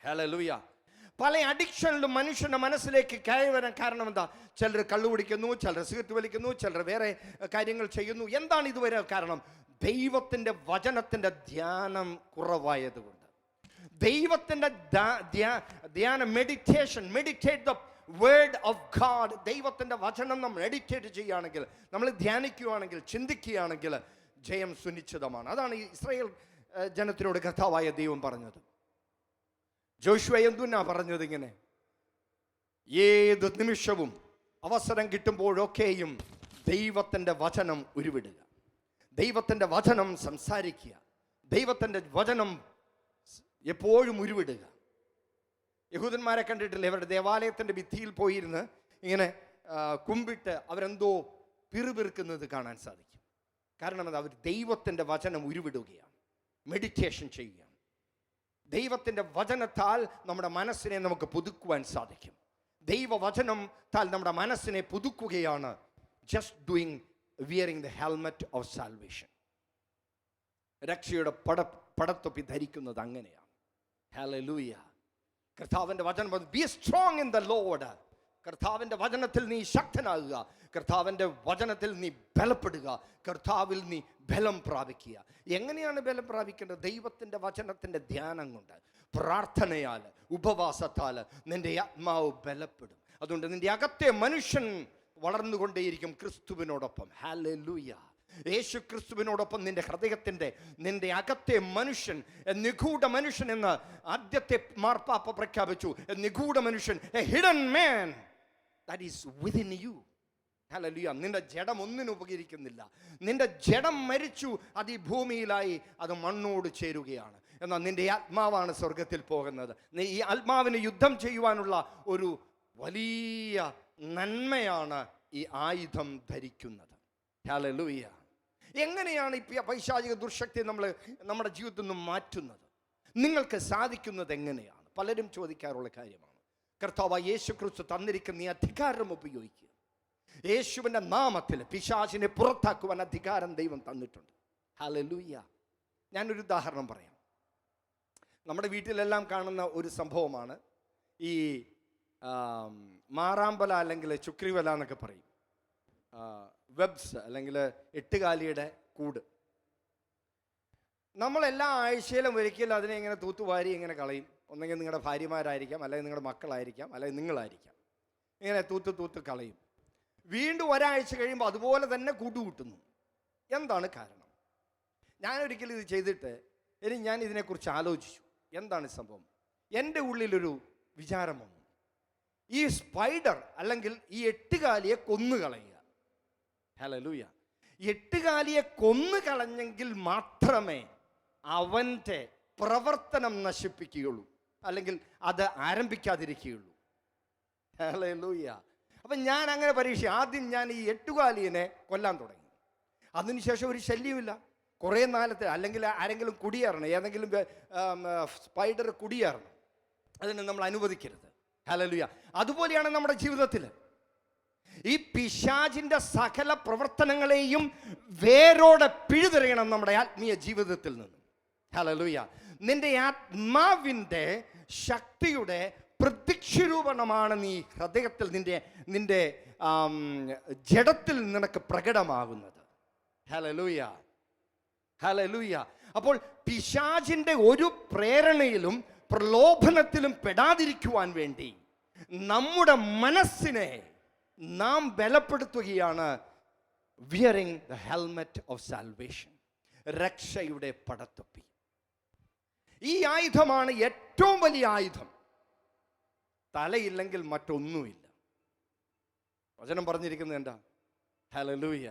ഹല്ലേലൂയ. പല അഡിക്ഷനിലും മനുഷ്യൻ്റെ മനസ്സിലേക്ക് കയറി വരാൻ കാരണം എന്താ? ചിലർ കള്ളു കുടിക്കുന്നു, ചിലർ സിഗരറ്റ് വലിക്കുന്നു, ചിലർ വേറെ കാര്യങ്ങൾ ചെയ്യുന്നു. എന്താണ് ഇതുവരെ കാരണം? ദൈവത്തിൻ്റെ വചനത്തിൻ്റെ ധ്യാനം കുറവായതുകൊണ്ട്. ദൈവത്തിൻ്റെ ധ്യാനം, meditate the word of God. ദൈവത്തിൻ്റെ വചനം നമ്മൾ മെഡിറ്റേറ്റ് ചെയ്യുകയാണെങ്കിൽ, നമ്മൾ ധ്യാനിക്കുകയാണെങ്കിൽ, ചിന്തിക്കുകയാണെങ്കിൽ ജയം സുനിശ്ചിതമാണ്. അതാണ് ഈ ഇസ്രായേൽ ജനത്തിനോട് കർത്താവായ ദൈവം പറഞ്ഞത്. ജോഷുവ എന്തുന്നാ പറഞ്ഞത്? ഇങ്ങനെ, ഏത് നിമിഷവും അവസരം കിട്ടുമ്പോഴൊക്കെയും ദൈവത്തിൻ്റെ വചനം ഉരുവിടുക, ദൈവത്തിൻ്റെ വചനം സംസാരിക്കുക, ദൈവത്തിൻ്റെ വചനം എപ്പോഴും ഉരുവിടുക. യഹൂദന്മാരെ കണ്ടിട്ടില്ലേ? അവരുടെ ദേവാലയത്തിൻ്റെ ഭിത്തിയിൽ പോയിരുന്ന് ഇങ്ങനെ കുമ്പിട്ട് അവരെന്തോ പിറുപിറുക്കുന്നത് കാണാൻ സാധിക്കും. കാരണം എന്താ? അവർ ദൈവത്തിൻ്റെ വചനം ഉരുവിടുകയാണ്, മെഡിറ്റേഷൻ ചെയ്യുകയാണ്. ദൈവത്തിൻ്റെ വചനത്താൽ നമ്മുടെ മനസ്സിനെ നമുക്ക് പുതുക്കുവാൻ സാധിക്കും. ദൈവവചനത്താൽ നമ്മുടെ മനസ്സിനെ പുതുക്കുകയാണ് just doing wearing the helmet of salvation. രക്ഷയുടെ പടത്തൊപ്പി ധരിക്കുന്നത് അങ്ങനെയാണ്. ഹല്ലേലൂയ. കർത്താവിൻ്റെ വചനം, be strong in the Lord. കർത്താവിൻ്റെ വചനത്തിൽ നീ ശക്തനാകുക, കർത്താവിൻ്റെ വചനത്തിൽ നീ ബലപ്പെടുക, കർത്താവിൽ നീ ബലം പ്രാപിക്കുക. എങ്ങനെയാണ് ബലം പ്രാപിക്കേണ്ടത്? ദൈവത്തിൻ്റെ വചനത്തിൻ്റെ ധ്യാനം കൊണ്ട്, പ്രാർത്ഥനയാൽ, ഉപവാസത്താൽ നിന്റെ ആത്മാവ് ബലപ്പെടും. അതുകൊണ്ട് നിന്റെ അകത്തെ മനുഷ്യൻ വളർന്നുകൊണ്ടേയിരിക്കും ക്രിസ്തുവിനോടൊപ്പം. ഹല്ലേലൂയ. യേശു ക്രിസ്തുവിനോടൊപ്പം നിന്റെ ഹൃദയത്തിൻ്റെ, നിന്റെ അകത്തെ മനുഷ്യൻ, നിഗൂഢ മനുഷ്യൻ എന്ന് ആദ്യത്തെ മാർപ്പാപ്പ പ്രഖ്യാപിച്ചു. നിഗൂഢ മനുഷ്യൻ, A hidden man that is within you. Hallelujah. നിന്റെ ജഡം ഒന്നിനും ഉപകരിക്കുന്നില്ല. നിന്റെ ജഡം മരിച്ചു, അത് ഈ ഭൂമിയിലായി, അത് മണ്ണോട് ചേരുകയാണ്. എന്നാൽ നിന്റെ ആത്മാവാണ് സ്വർഗത്തിൽ പോകുന്നത്. നീ ഈ ആത്മാവിന് യുദ്ധം ചെയ്യുവാനുള്ള ഒരു വലിയ നന്മയാണ് ഈ ആയുധം ധരിക്കുന്നത്. ഹല്ലേലൂയ. എങ്ങനെയാണ് ഈ പൈശാചിക ദുർശക്തി നമ്മുടെ ജീവിതത്തിൽ നിന്നും മാറ്റുന്നത്? നിങ്ങൾക്ക് സാധിക്കുന്നത് എങ്ങനെയാണ്? പലരും ചോദിക്കാറുള്ള കാര്യമാണ്. കർത്താവായ യേശു ക്രിസ്തു തന്നിരിക്കുന്ന ഈ അധികാരം ഉപയോഗിക്കുക. യേശുവിൻ്റെ നാമത്തിൽ പിശാചിനെ പുറത്താക്കുവാൻ അധികാരം ദൈവം തന്നിട്ടുണ്ട്. ഹല്ലേലൂയ. ഞാനൊരു ഉദാഹരണം പറയാം. നമ്മുടെ വീട്ടിലെല്ലാം കാണുന്ന ഒരു സംഭവമാണ് ഈ മാറാമ്പല അല്ലെങ്കിൽ ചുക്രിവല എന്നൊക്കെ പറയും. വെബ്സ് അല്ലെങ്കിൽ എട്ടുകാലിയുടെ കൂട്. നമ്മളെല്ലാ ആഴ്ചയിലും ഒരിക്കലും അതിനെ ഇങ്ങനെ തൂത്തുവാരി ഇങ്ങനെ കളയും. ഒന്നെങ്കിൽ നിങ്ങളുടെ ഭാര്യമാരായിരിക്കാം, അല്ലെങ്കിൽ നിങ്ങളുടെ മക്കളായിരിക്കാം, അല്ലെങ്കിൽ നിങ്ങളായിരിക്കാം. ഇങ്ങനെ തൂത്ത് കളയും. വീണ്ടും ഒരാഴ്ച കഴിയുമ്പോൾ അതുപോലെ തന്നെ കൂട്ടുകൂട്ടുന്നു. എന്താണ് കാരണം? ഞാനൊരിക്കലും ഇത് ചെയ്തിട്ട് ഞാൻ ഇതിനെക്കുറിച്ച് ആലോചിച്ചു. എന്താണ് സംഭവം? എൻ്റെ ഉള്ളിലൊരു വിചാരം വന്നു. ഈ സ്പൈഡർ അല്ലെങ്കിൽ ഈ എട്ടുകാലിയെ കൊന്നുകളയുക. ഹല്ലേലൂയ. എട്ടുകാലിയെ കൊന്നുകളഞ്ഞെങ്കിൽ മാത്രമേ അവൻ്റെ പ്രവർത്തനം നശിപ്പിക്കുകയുള്ളൂ, അല്ലെങ്കിൽ അത് ആരംഭിക്കാതിരിക്കുകയുള്ളൂ. ഹല്ലേലൂയ. അപ്പം ഞാൻ അങ്ങനെ പരീക്ഷ. ആദ്യം ഞാൻ ഈ എട്ടുകാലിയെ കൊല്ലാൻ തുടങ്ങി. അതിനുശേഷം ഒരു ശല്യമില്ല. കുറേ നാളത്തെ, അല്ലെങ്കിൽ ആരെങ്കിലും കുടിയേറണം, ഏതെങ്കിലും സ്പൈഡർ കുടിയേറണം, അതിനെ നമ്മൾ അനുവദിക്കരുത്. ഹല്ലേലൂയ. അതുപോലെയാണ് നമ്മുടെ ജീവിതത്തിൽ ഈ പിശാചിൻ്റെ സകല പ്രവർത്തനങ്ങളെയും വേരോടെ പിഴുതെറിയണം നമ്മുടെ ആത്മീയ ജീവിതത്തിൽ നിന്ന്. ഹല്ലേലൂയ. നിന്റെ ആത്മാവിൻ്റെ ശക്തിയുടെ പ്രത്യക്ഷരൂപണമാണ് നീ ഹൃദയത്തിൽ, നിന്റെ ജഡത്തിൽ നിനക്ക് പ്രകടമാകുന്നത്. ഹല്ലേലൂയ. ഹല്ലേലൂയ. അപ്പോൾ പിശാചിൻ്റെ ഒരു പ്രേരണയിലും പ്രലോഭനത്തിലും പെടാതിരിക്കുവാൻ വേണ്ടി നമ്മുടെ മനസ്സിനെ നാം ബലപ്പെടുത്തുകയാണ് wearing the helmet of salvation, രക്ഷയുടെ പടത്തൊപ്പി. ഈ ആയുധമാണ് ഏറ്റവും വലിയ ആയുധം. തലയില്ലെങ്കിൽ മറ്റൊന്നുമില്ല. വചനം പറഞ്ഞിരിക്കുന്നത് എന്താ? ഹല്ലേലൂയ.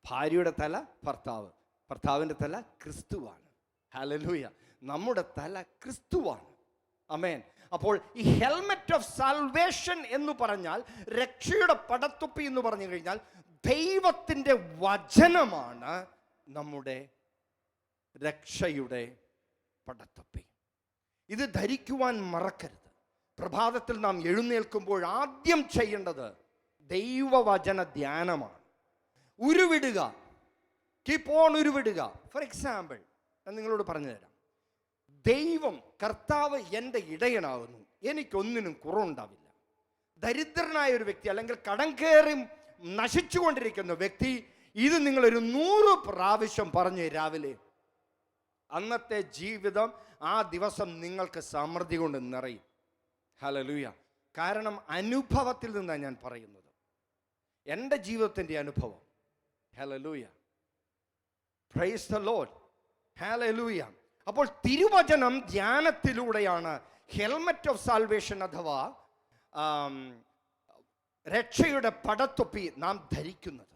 ഭാര്യയുടെ തല ഭർത്താവ്, ഭർത്താവിൻ്റെ തല ക്രിസ്തുവാണ്. ഹല്ലേലൂയ. നമ്മുടെ തല ക്രിസ്തുവാണ്. ആമേൻ. അപ്പോൾ ഈ ഹെൽമെറ്റ് ഓഫ് സാൽവേഷൻ എന്ന് പറഞ്ഞാൽ, രക്ഷയുടെ പടത്തൊപ്പി എന്ന് പറഞ്ഞു കഴിഞ്ഞാൽ, ദൈവത്തിൻ്റെ വചനമാണ് നമ്മുടെ രക്ഷയുടെ പടത്തൊപ്പി. ഇത് ധരിക്കുവാൻ മറക്കരുത്. പ്രഭാതത്തിൽ നാം എഴുന്നേൽക്കുമ്പോൾ ആദ്യം ചെയ്യേണ്ടത് ദൈവവചന ധ്യാനമാണ്. ഉരുവിടുക, കീപ്പ് ഓൺ ഉരുവിടുക. ഫോർ എക്സാമ്പിൾ ഞാൻ നിങ്ങളോട് പറഞ്ഞു തരാം. ദൈവം കർത്താവ് എൻ്റെ ഇടയനാകുന്നു, എനിക്കൊന്നിനും കുറവുണ്ടാവില്ല. ദരിദ്രനായ ഒരു വ്യക്തി അല്ലെങ്കിൽ കടം കയറി നശിച്ചുകൊണ്ടിരിക്കുന്ന വ്യക്തി ഇത് നിങ്ങളൊരു 100 പ്രാവശ്യം പറഞ്ഞ് രാവിലെ, അന്നത്തെ ജീവിതം ആ ദിവസം നിങ്ങൾക്ക് സമൃദ്ധി കൊണ്ട് നിറയും. ഹല്ലേലൂയ. കാരണം അനുഭവത്തിൽ നിന്നാണ് ഞാൻ പറയുന്നത്, എൻ്റെ ജീവിതത്തിൻ്റെ അനുഭവം. Hallelujah, praise the Lord. Hallelujah. അപ്പോൾ തിരുവചനം ധ്യാനത്തിലൂടെയാണ് ഹെൽമറ്റ് ഓഫ് സാൽവേഷൻ അഥവാ രക്ഷയുടെ പടത്തൊപ്പി നാം ധരിക്കുന്നത്.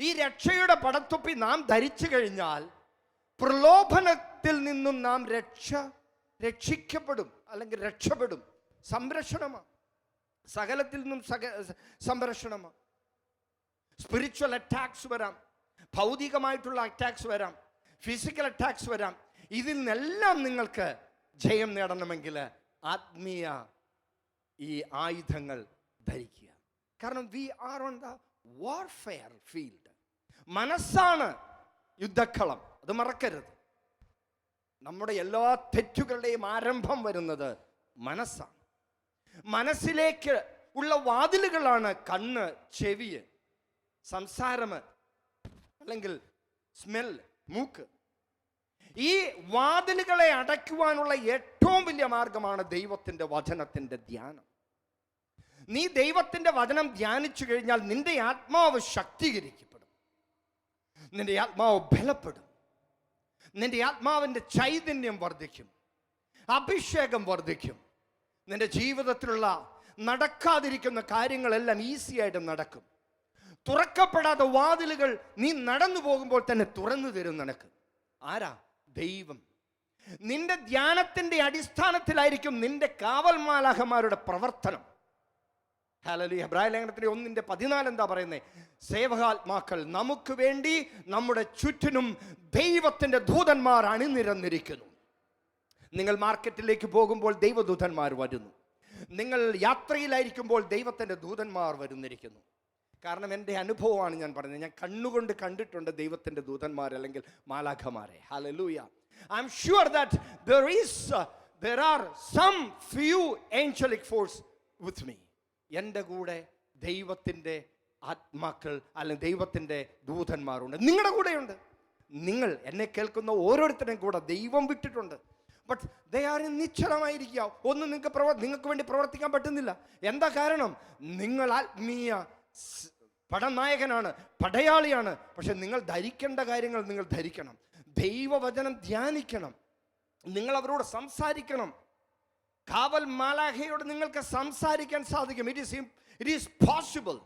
ഈ രക്ഷയുടെ പടത്തൊപ്പി നാം ധരിച്ചു കഴിഞ്ഞാൽ പ്രലോഭനത്തിൽ നിന്നും നാം രക്ഷിക്കപ്പെടും അല്ലെങ്കിൽ രക്ഷപ്പെടും. സംരക്ഷണമാണ്, സകലത്തിൽ നിന്നും സംരക്ഷണമാണ്. സ്പിരിച്വൽ അറ്റാക്സ് വരാം, ഭൗതികമായിട്ടുള്ള അറ്റാക്സ് വരാം, ഫിസിക്കൽ അറ്റാക്സ് വരാം. ഇതിൽ നിന്നെല്ലാം നിങ്ങൾക്ക് ജയം നേടണമെങ്കിൽ ആത്മീയ ഈ ആയുധങ്ങൾ ധരിക്കുക. കാരണം we are on the warfare field. മനസ്സാണ് യുദ്ധക്കളം, അത് മറക്കരുത്. നമ്മുടെ എല്ലാ തെറ്റുകളുടെയും ആരംഭം വരുന്നത് മനസ്സാണ്. മനസ്സിലേക്ക് ഉള്ള വാതിലുകളാണ് കണ്ണ്, ചെവി, സംസാരം അല്ലെങ്കിൽ സ്മെൽ, മൂക്ക്. ഈ വാതിലുകളെ അടയ്ക്കുവാനുള്ള ഏറ്റവും വലിയ മാർഗമാണ് ദൈവത്തിൻ്റെ വചനത്തിൻ്റെ ധ്യാനം. നീ ദൈവത്തിൻ്റെ വചനം ധ്യാനിച്ചു കഴിഞ്ഞാൽ നിന്റെ ആത്മാവ് ശക്തീകരിക്കപ്പെടും, നിന്റെ ആത്മാവ് ബലപ്പെടും, നിന്റെ ആത്മാവിൻ്റെ ചൈതന്യം വർദ്ധിക്കും, അഭിഷേകം വർദ്ധിക്കും. നിന്റെ ജീവിതത്തിലുള്ള നടക്കാതിരിക്കുന്ന കാര്യങ്ങളെല്ലാം ഈസിയായിട്ട് നടക്കും. തുറക്കപ്പെടാത്ത വാതിലുകൾ നീ നടന്നു പോകുമ്പോൾ തന്നെ തുറന്നു തരും നിനക്ക്. ആരാ? ദൈവം. നിന്റെ ധ്യാനത്തിന്റെ അടിസ്ഥാനത്തിലായിരിക്കും നിന്റെ കാവൽ മാലാഖമാരുടെ പ്രവർത്തനം. ഹല്ലേലൂയ. എബ്രായ ലേഖനത്തിലെ 1:14 എന്താ പറയുന്നത്? സേവകാത്മാക്കൾ നമുക്ക് വേണ്ടി നമ്മുടെ ചുറ്റിനും ദൈവത്തിന്റെ ദൂതന്മാർ അണിനിരന്നിരിക്കുന്നു. നിങ്ങൾ മാർക്കറ്റിലേക്ക് പോകുമ്പോൾ ദൈവദൂതന്മാർ വരുന്നു. നിങ്ങൾ യാത്രയിലായിരിക്കുമ്പോൾ ദൈവത്തിന്റെ ദൂതന്മാർ വരുന്നിരിക്കുന്നു. കാരണം എൻ്റെ അനുഭവമാണ് ഞാൻ പറയുന്നത്. ഞാൻ കണ്ണുകൊണ്ട് കണ്ടിട്ടുണ്ട് ദൈവത്തിൻ്റെ ദൂതന്മാർ അല്ലെങ്കിൽ മാലാഖമാരെ. Hallelujah. I am sure that there are some few angelic force with me. എൻ്റെ കൂടെ ദൈവത്തിൻ്റെ ആത്മാക്കൾ അല്ലെങ്കിൽ ദൈവത്തിൻ്റെ ദൂതന്മാരുണ്ട്, നിങ്ങളുടെ കൂടെയുണ്ട്. നിങ്ങൾ എന്നെ കേൾക്കുന്ന ഓരോരുത്തരുടെയും കൂടെ ദൈവം വിട്ടിട്ടുണ്ട്. ബട്ട് ദേ ആർ നിശ്ചലമായിരിക്കുക. ഒന്നും നിങ്ങൾക്ക് വേണ്ടി പ്രവർത്തിക്കാൻ പറ്റുന്നില്ല. എന്താ കാരണം? നിങ്ങൾ ആത്മീയ പടനായകനാണ്, പടയാളിയാണ്. പക്ഷെ നിങ്ങൾ ധരിക്കേണ്ട കാര്യങ്ങൾ നിങ്ങൾ ധരിക്കണം. ദൈവവചനം ധ്യാനിക്കണം, നിങ്ങൾ അവരോട് സംസാരിക്കണം. കാവൽ മാലാഖയോട് നിങ്ങൾക്ക് സംസാരിക്കാൻ സാധിക്കും. It is possible.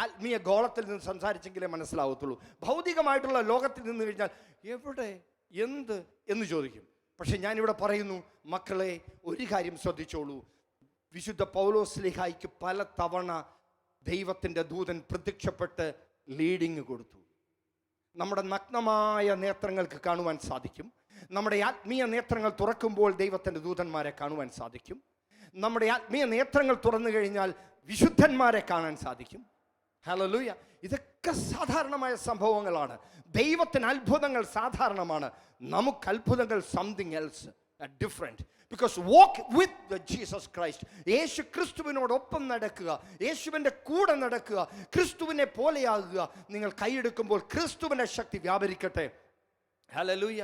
ആത്മീയ ഗോളത്തിൽ നിന്ന് സംസാരിച്ചെങ്കിലേ മനസ്സിലാവത്തുള്ളൂ. ഭൗതികമായിട്ടുള്ള ലോകത്തിൽ നിന്ന് കഴിഞ്ഞാൽ എവിടെ എന്ത് എന്ന് ചോദിക്കും. പക്ഷെ ഞാനിവിടെ പറയുന്നു, മക്കളെ ഒരു കാര്യം ശ്രദ്ധിച്ചോളൂ. വിശുദ്ധ പൗലോസ്ലീഹായ്ക്ക് പല തവണ ദൈവത്തിൻ്റെ ദൂതൻ പ്രത്യക്ഷപ്പെട്ട് ലീഡിങ് കൊടുത്തു. നമ്മുടെ നഗ്നമായ നേത്രങ്ങൾക്ക് കാണുവാൻ സാധിക്കും. നമ്മുടെ ആത്മീയ നേത്രങ്ങൾ തുറക്കുമ്പോൾ ദൈവത്തിൻ്റെ ദൂതന്മാരെ കാണുവാൻ സാധിക്കും. നമ്മുടെ ആത്മീയ നേത്രങ്ങൾ തുറന്നു കഴിഞ്ഞാൽ വിശുദ്ധന്മാരെ കാണാൻ സാധിക്കും. ഹല്ലേലൂയ. ഇതൊക്കെ സാധാരണമായ സംഭവങ്ങളാണ്. ദൈവത്തിന് അത്ഭുതങ്ങൾ സാധാരണമാണ്, നമുക്ക് അത്ഭുതങ്ങൾ something else, different. Because walk with Jesus Christ. Yesu ക്രിസ്തുവിനോടൊപ്പം നടക്കുക, യേശുവിൻ്റെ കൂടെ നടക്കുക, ക്രിസ്തുവിനെ പോലെയാകുക. നിങ്ങൾ കൈയെടുക്കുമ്പോൾ ക്രിസ്തുവിൻ്റെ ശക്തി വ്യാപരിക്കട്ടെ. ഹല്ലേലൂയ.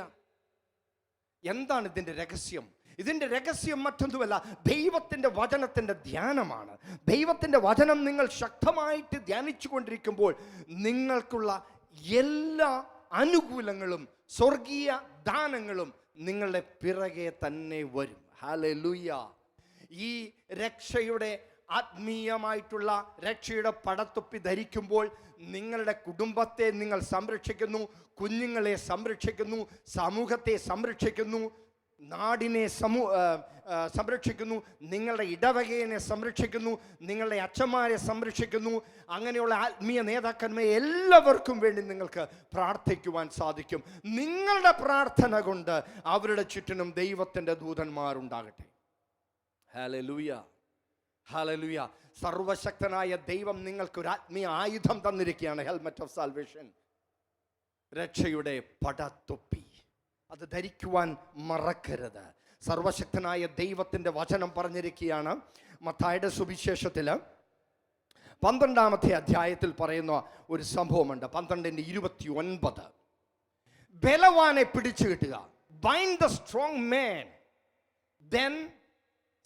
എന്താണ് ഇതിൻ്റെ രഹസ്യം? ഇതിൻ്റെ രഹസ്യം മറ്റൊന്നുമല്ല, ദൈവത്തിൻ്റെ വചനത്തിൻ്റെ ധ്യാനമാണ്. ദൈവത്തിൻ്റെ വചനം നിങ്ങൾ ശക്തമായിട്ട് ധ്യാനിച്ചു കൊണ്ടിരിക്കുമ്പോൾ നിങ്ങൾക്കുള്ള എല്ലാ അനുകൂലങ്ങളും സ്വർഗീയ ദാനങ്ങളും നിങ്ങളുടെ പിറകെ തന്നെ വരും. ഹല്ലേലൂയ. ഈ രക്ഷയുടെ ആത്മീയമായിട്ടുള്ള രക്ഷയുടെ പടത്തൊപ്പി ധരിക്കുമ്പോൾ നിങ്ങളുടെ കുടുംബത്തെ നിങ്ങൾ സംരക്ഷിക്കുന്നു, കുഞ്ഞുങ്ങളെ സംരക്ഷിക്കുന്നു, സമൂഹത്തെ സംരക്ഷിക്കുന്നു, നാടിനെ സംരക്ഷിക്കുന്നു, നിങ്ങളുടെ ഇടവകയെ സംരക്ഷിക്കുന്നു, നിങ്ങളുടെ അച്ഛന്മാരെ സംരക്ഷിക്കുന്നു. അങ്ങനെയുള്ള ആത്മീയ നേതാക്കന്മാരെ എല്ലാവർക്കും വേണ്ടി നിങ്ങൾക്ക് പ്രാർത്ഥിക്കുവാൻ സാധിക്കും. നിങ്ങളുടെ പ്രാർത്ഥന കൊണ്ട് അവരുടെ ചുറ്റിനും ദൈവത്തിൻ്റെ ദൂതന്മാരുണ്ടാകട്ടെ. ഹല്ലേലൂയ. ഹല്ലേലൂയ. സർവശക്തനായ ദൈവം നിങ്ങൾക്ക് ഒരു ആത്മീയ ആയുധം തന്നിരിക്കുകയാണ്. ഹെൽമെറ്റ് ഓഫ് സാൽവേഷൻ, രക്ഷയുടെ പടത്തൊപ്പി. അത് ധരിക്കുവാൻ മറക്കരുത്. സർവശക്തനായ ദൈവത്തിൻ്റെ വചനം പറഞ്ഞിരിക്കുകയാണ് മത്തായിയുടെ സുവിശേഷത്തിൽ 12-ാമത്തെ അധ്യായത്തിൽ പറയുന്ന ഒരു സംഭവമുണ്ട്. 12:29. ബലവാനെ പിടിച്ചു കിട്ടുക. Bind the strong man, then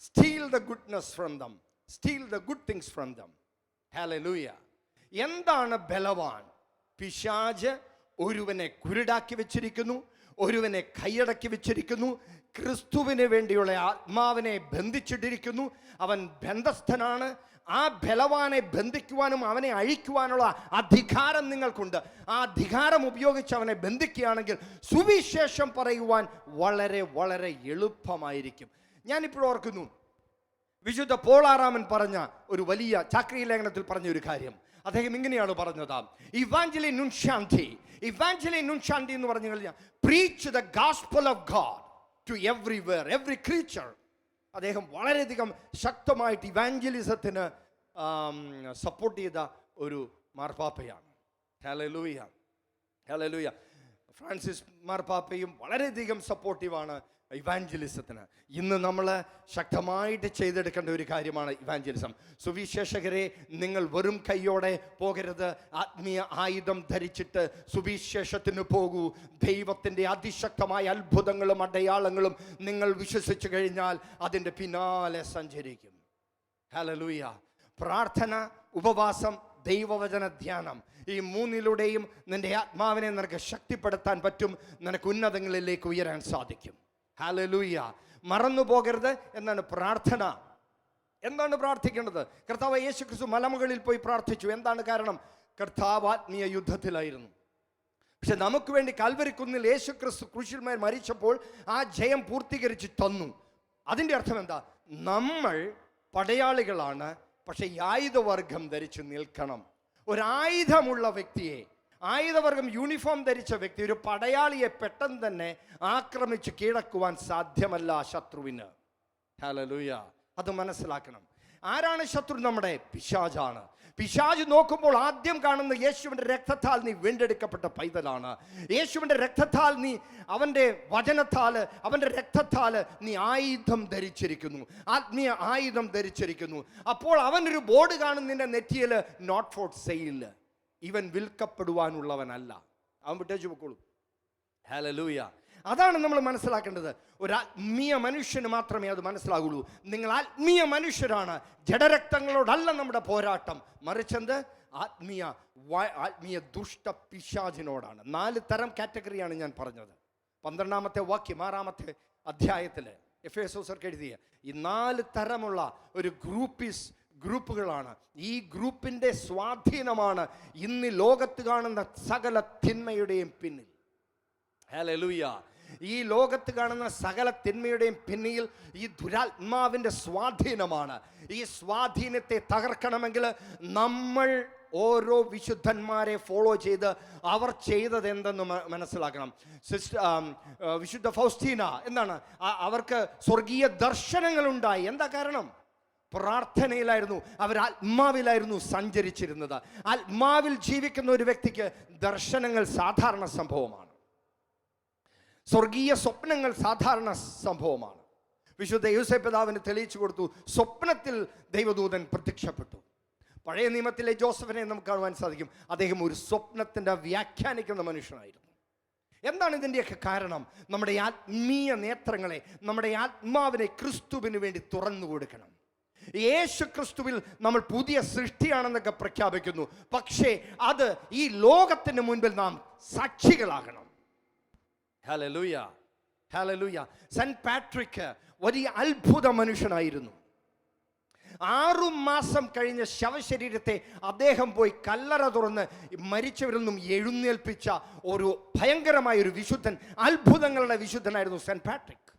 steal the goodness from them, steal the good things from them. Hallelujah. എന്താണ് ബലവാൻ? പിശാച് ഒരുവനെ കുരുടാക്കി വെച്ചിരിക്കുന്നു, ഒരുവനെ കൈയടക്കി വെച്ചിരിക്കുന്നു, ക്രിസ്തുവിന് വേണ്ടിയുള്ള ആത്മാവിനെ ബന്ധിച്ചിട്ടിരിക്കുന്നു. അവൻ ബന്ധസ്ഥനാണ്. ആ ബലവാനെ ബന്ധിക്കുവാനും അവനെ അഴിക്കുവാനുള്ള അധികാരം നിങ്ങൾക്കുണ്ട്. ആ അധികാരം ഉപയോഗിച്ച് അവനെ ബന്ധിക്കുകയാണെങ്കിൽ സുവിശേഷം പറയുവാൻ വളരെ വളരെ എളുപ്പമായിരിക്കും. ഞാനിപ്പോൾ ഓർക്കുന്നു, വിശുദ്ധ പോളാറാമൻ പറഞ്ഞ ഒരു വലിയ ചാക്രി ലേഖനത്തിൽ പറഞ്ഞ ഒരു കാര്യം. അദ്ദേഹം ഇങ്ങനെയാണ് പറഞ്ഞത്: ഇവാഞ്ചലി നുൻഷാന്തി എന്ന് പറഞ്ഞു കഴിഞ്ഞാൽ preach the gospel of God to everywhere, every creature. അദ്ദേഹം വളരെയധികം ശക്തമായിട്ട് ഇവാഞ്ചലിസത്തിന് സപ്പോർട്ട് ചെയ്ത ഒരു മാർപ്പാപ്പയാണ്. Hallelujah, hallelujah. ഫ്രാൻസിസ് മാർപ്പാപ്പയും വളരെയധികം സപ്പോർട്ടീവാണ് ഇവാഞ്ചലിസത്തിന്. ഇന്ന് നമ്മൾ ശക്തമായിട്ട് ചെയ്തെടുക്കേണ്ട ഒരു കാര്യമാണ് ഇവാഞ്ചലിസം. സുവിശേഷകരെ, നിങ്ങൾ വെറും കൈയോടെ പോകരുത്. ആത്മീയ ആയുധം ധരിച്ചിട്ട് സുവിശേഷത്തിന് പോകൂ. ദൈവത്തിൻ്റെ അതിശക്തമായ അത്ഭുതങ്ങളും അടയാളങ്ങളും നിങ്ങൾ വിശ്വസിച്ചു കഴിഞ്ഞാൽ അതിൻ്റെ പിന്നാലെ സഞ്ചരിക്കും. ഹല്ലേലൂയ. പ്രാർത്ഥന, ഉപവാസം, ദൈവവചന ധ്യാനം, ഈ മൂന്നിലൂടെയും നിന്റെ ആത്മാവിനെ നിനക്ക് ശക്തിപ്പെടുത്താൻ പറ്റും. നിനക്ക് ഉന്നതങ്ങളിലേക്ക് ഉയരാൻ സാധിക്കും. ഹല്ലേലൂയ. മറന്നു പോകരുത്. എന്നാണ് പ്രാർത്ഥന. എന്താണ് പ്രാർത്ഥിക്കേണ്ടത്? കർത്താവ് യേശു ക്രിസ്തു മലമുകളിൽ പോയി പ്രാർത്ഥിച്ചു. എന്താണ് കാരണം? കർത്താവ് ആത്മീയ യുദ്ധത്തിലായിരുന്നു. പക്ഷെ നമുക്ക് വേണ്ടി കൽവരിക്കുന്നിൽ യേശു ക്രിസ്തു ക്രൂശിന്മേൽ മരിച്ചപ്പോൾ ആ ജയം പൂർത്തീകരിച്ച് തന്നു. അതിൻ്റെ അർത്ഥം എന്താ? നമ്മൾ പടയാളികളാണ്, പക്ഷെ ഈ ആയുധവർഗം ധരിച്ചു നിൽക്കണം. ഒരായുധമുള്ള വ്യക്തിയെ, ആയുധവർഗം യൂണിഫോം ധരിച്ച വ്യക്തി, ഒരു പടയാളിയെ പെട്ടെന്ന് തന്നെ ആക്രമിച്ച് കീഴടക്കുവാൻ സാധ്യമല്ല ശത്രുവിന്. ഹല്ലേലൂയ. അത് മനസ്സിലാക്കണം. ആരാണ് ശത്രു? നമ്മുടെ പിശാചാണ്. പിശാച് നോക്കുമ്പോൾ ആദ്യം കാണുന്ന യേശുവിൻ്റെ രക്തത്താൽ നീ വീണ്ടെടുക്കപ്പെട്ട പൈതലാണ്. യേശുവിൻ്റെ രക്തത്താൽ നീ, അവൻ്റെ വചനത്താൽ, അവൻ്റെ രക്തത്താൽ നീ ആയുധം ധരിച്ചിരിക്കുന്നു, ആത്മീയ ആയുധം ധരിച്ചിരിക്കുന്നു. അപ്പോൾ അവനൊരു ബോർഡ് കാണും നിന്റെ നെറ്റിയിൽ, നോട്ട് ഫോർ സെയിൽ. ഇവൻ വിൽക്കപ്പെടുവാനുള്ളവനല്ല, അവൻ വിട്ടേച്ചു പൊക്കോളൂ. ഹല്ലേലൂയ. അതാണ് നമ്മൾ മനസ്സിലാക്കേണ്ടത്. ഒരു ആത്മീയ മനുഷ്യന് മാത്രമേ അത് മനസ്സിലാകുള്ളൂ. നിങ്ങൾ ആത്മീയ മനുഷ്യരാണ്. ജഡരക്തങ്ങളോടല്ല നമ്മുടെ പോരാട്ടം, മറിച്ചെന്ത്? ആത്മീയ ദുഷ്ട പിശാചിനോടാണ്. 4 തരം കാറ്റഗറിയാണ് ഞാൻ പറഞ്ഞത്. 12-ാമത്തെ വാക്യം 6-ാമത്തെ അധ്യായത്തിൽ എഫേസോസർക്ക് എഴുതിയ ഈ 4 തരമുള്ള ഒരു ഗ്രൂപ്പുകളാണ്. ഈ ഗ്രൂപ്പിൻ്റെ സ്വാധീനമാണ് ഇന്ന് ലോകത്ത് കാണുന്ന സകല തിന്മയുടെയും പിന്നിൽ. ഹല്ലേലൂയ. ഈ ലോകത്ത് കാണുന്ന സകല തിന്മയുടെയും പിന്നിൽ ഈ ദുരാത്മാവിൻ്റെ സ്വാധീനമാണ്. ഈ സ്വാധീനത്തെ തകർക്കണമെങ്കിൽ നമ്മൾ ഓരോ വിശുദ്ധന്മാരെ ഫോളോ ചെയ്ത് അവർ ചെയ്തത് എന്തെന്ന് മനസ്സിലാക്കണം. വിശുദ്ധ ഫൗസ്റ്റീന എന്താണ്? അവർക്ക് സ്വർഗീയ ദർശനങ്ങളുണ്ടായി. എന്താ കാരണം? പ്രാർത്ഥനയിലായിരുന്നു. അവർ ആത്മാവിലായിരുന്നു സഞ്ചരിച്ചിരുന്നത്. ആത്മാവിൽ ജീവിക്കുന്ന ഒരു വ്യക്തിക്ക് ദർശനങ്ങൾ സാധാരണ സംഭവമാണ്. സ്വർഗീയ സ്വപ്നങ്ങൾ സാധാരണ സംഭവമാണ്. വിശുദ്ധ യോസേപ്പ് പിതാവിന് തെളിയിച്ചു കൊടുത്തു. സ്വപ്നത്തിൽ ദൈവദൂതൻ പ്രത്യക്ഷപ്പെട്ടു. പഴയ നിയമത്തിലെ ജോസഫിനെ നമുക്ക് കാണുവാൻ സാധിക്കും. അദ്ദേഹം ഒരു സ്വപ്നത്തിൻ്റെ വ്യാഖ്യാനിക്കുന്ന മനുഷ്യനായിരുന്നു. എന്താണ് ഇതിൻ്റെയൊക്കെ കാരണം? നമ്മുടെ ആത്മീയ നേത്രങ്ങളെ, നമ്മുടെ ആത്മാവിനെ ക്രിസ്തുവിന് വേണ്ടി തുറന്നു കൊടുക്കണം. യേശു ക്രിസ്തുവിൽ നമ്മൾ പുതിയ സൃഷ്ടിയാണെന്നൊക്കെ പ്രഖ്യാപിക്കുന്നു. പക്ഷേ അത് ഈ ലോകത്തിന് മുൻപിൽ നാം സാക്ഷികളാകണം. Hallelujah, hallelujah. സെന്റ് പാട്രിക് വലിയ അത്ഭുത മനുഷ്യനായിരുന്നു. 6 മാസം കഴിഞ്ഞ ശവശരീരത്തെ അദ്ദേഹം പോയി കല്ലറ തുറന്ന് മരിച്ചവരിൽ നിന്നും എഴുന്നേൽപ്പിച്ച ഒരു ഭയങ്കരമായ ഒരു വിശുദ്ധൻ, അത്ഭുതങ്ങളുടെ വിശുദ്ധനായിരുന്നു സെന്റ് പാട്രിക്.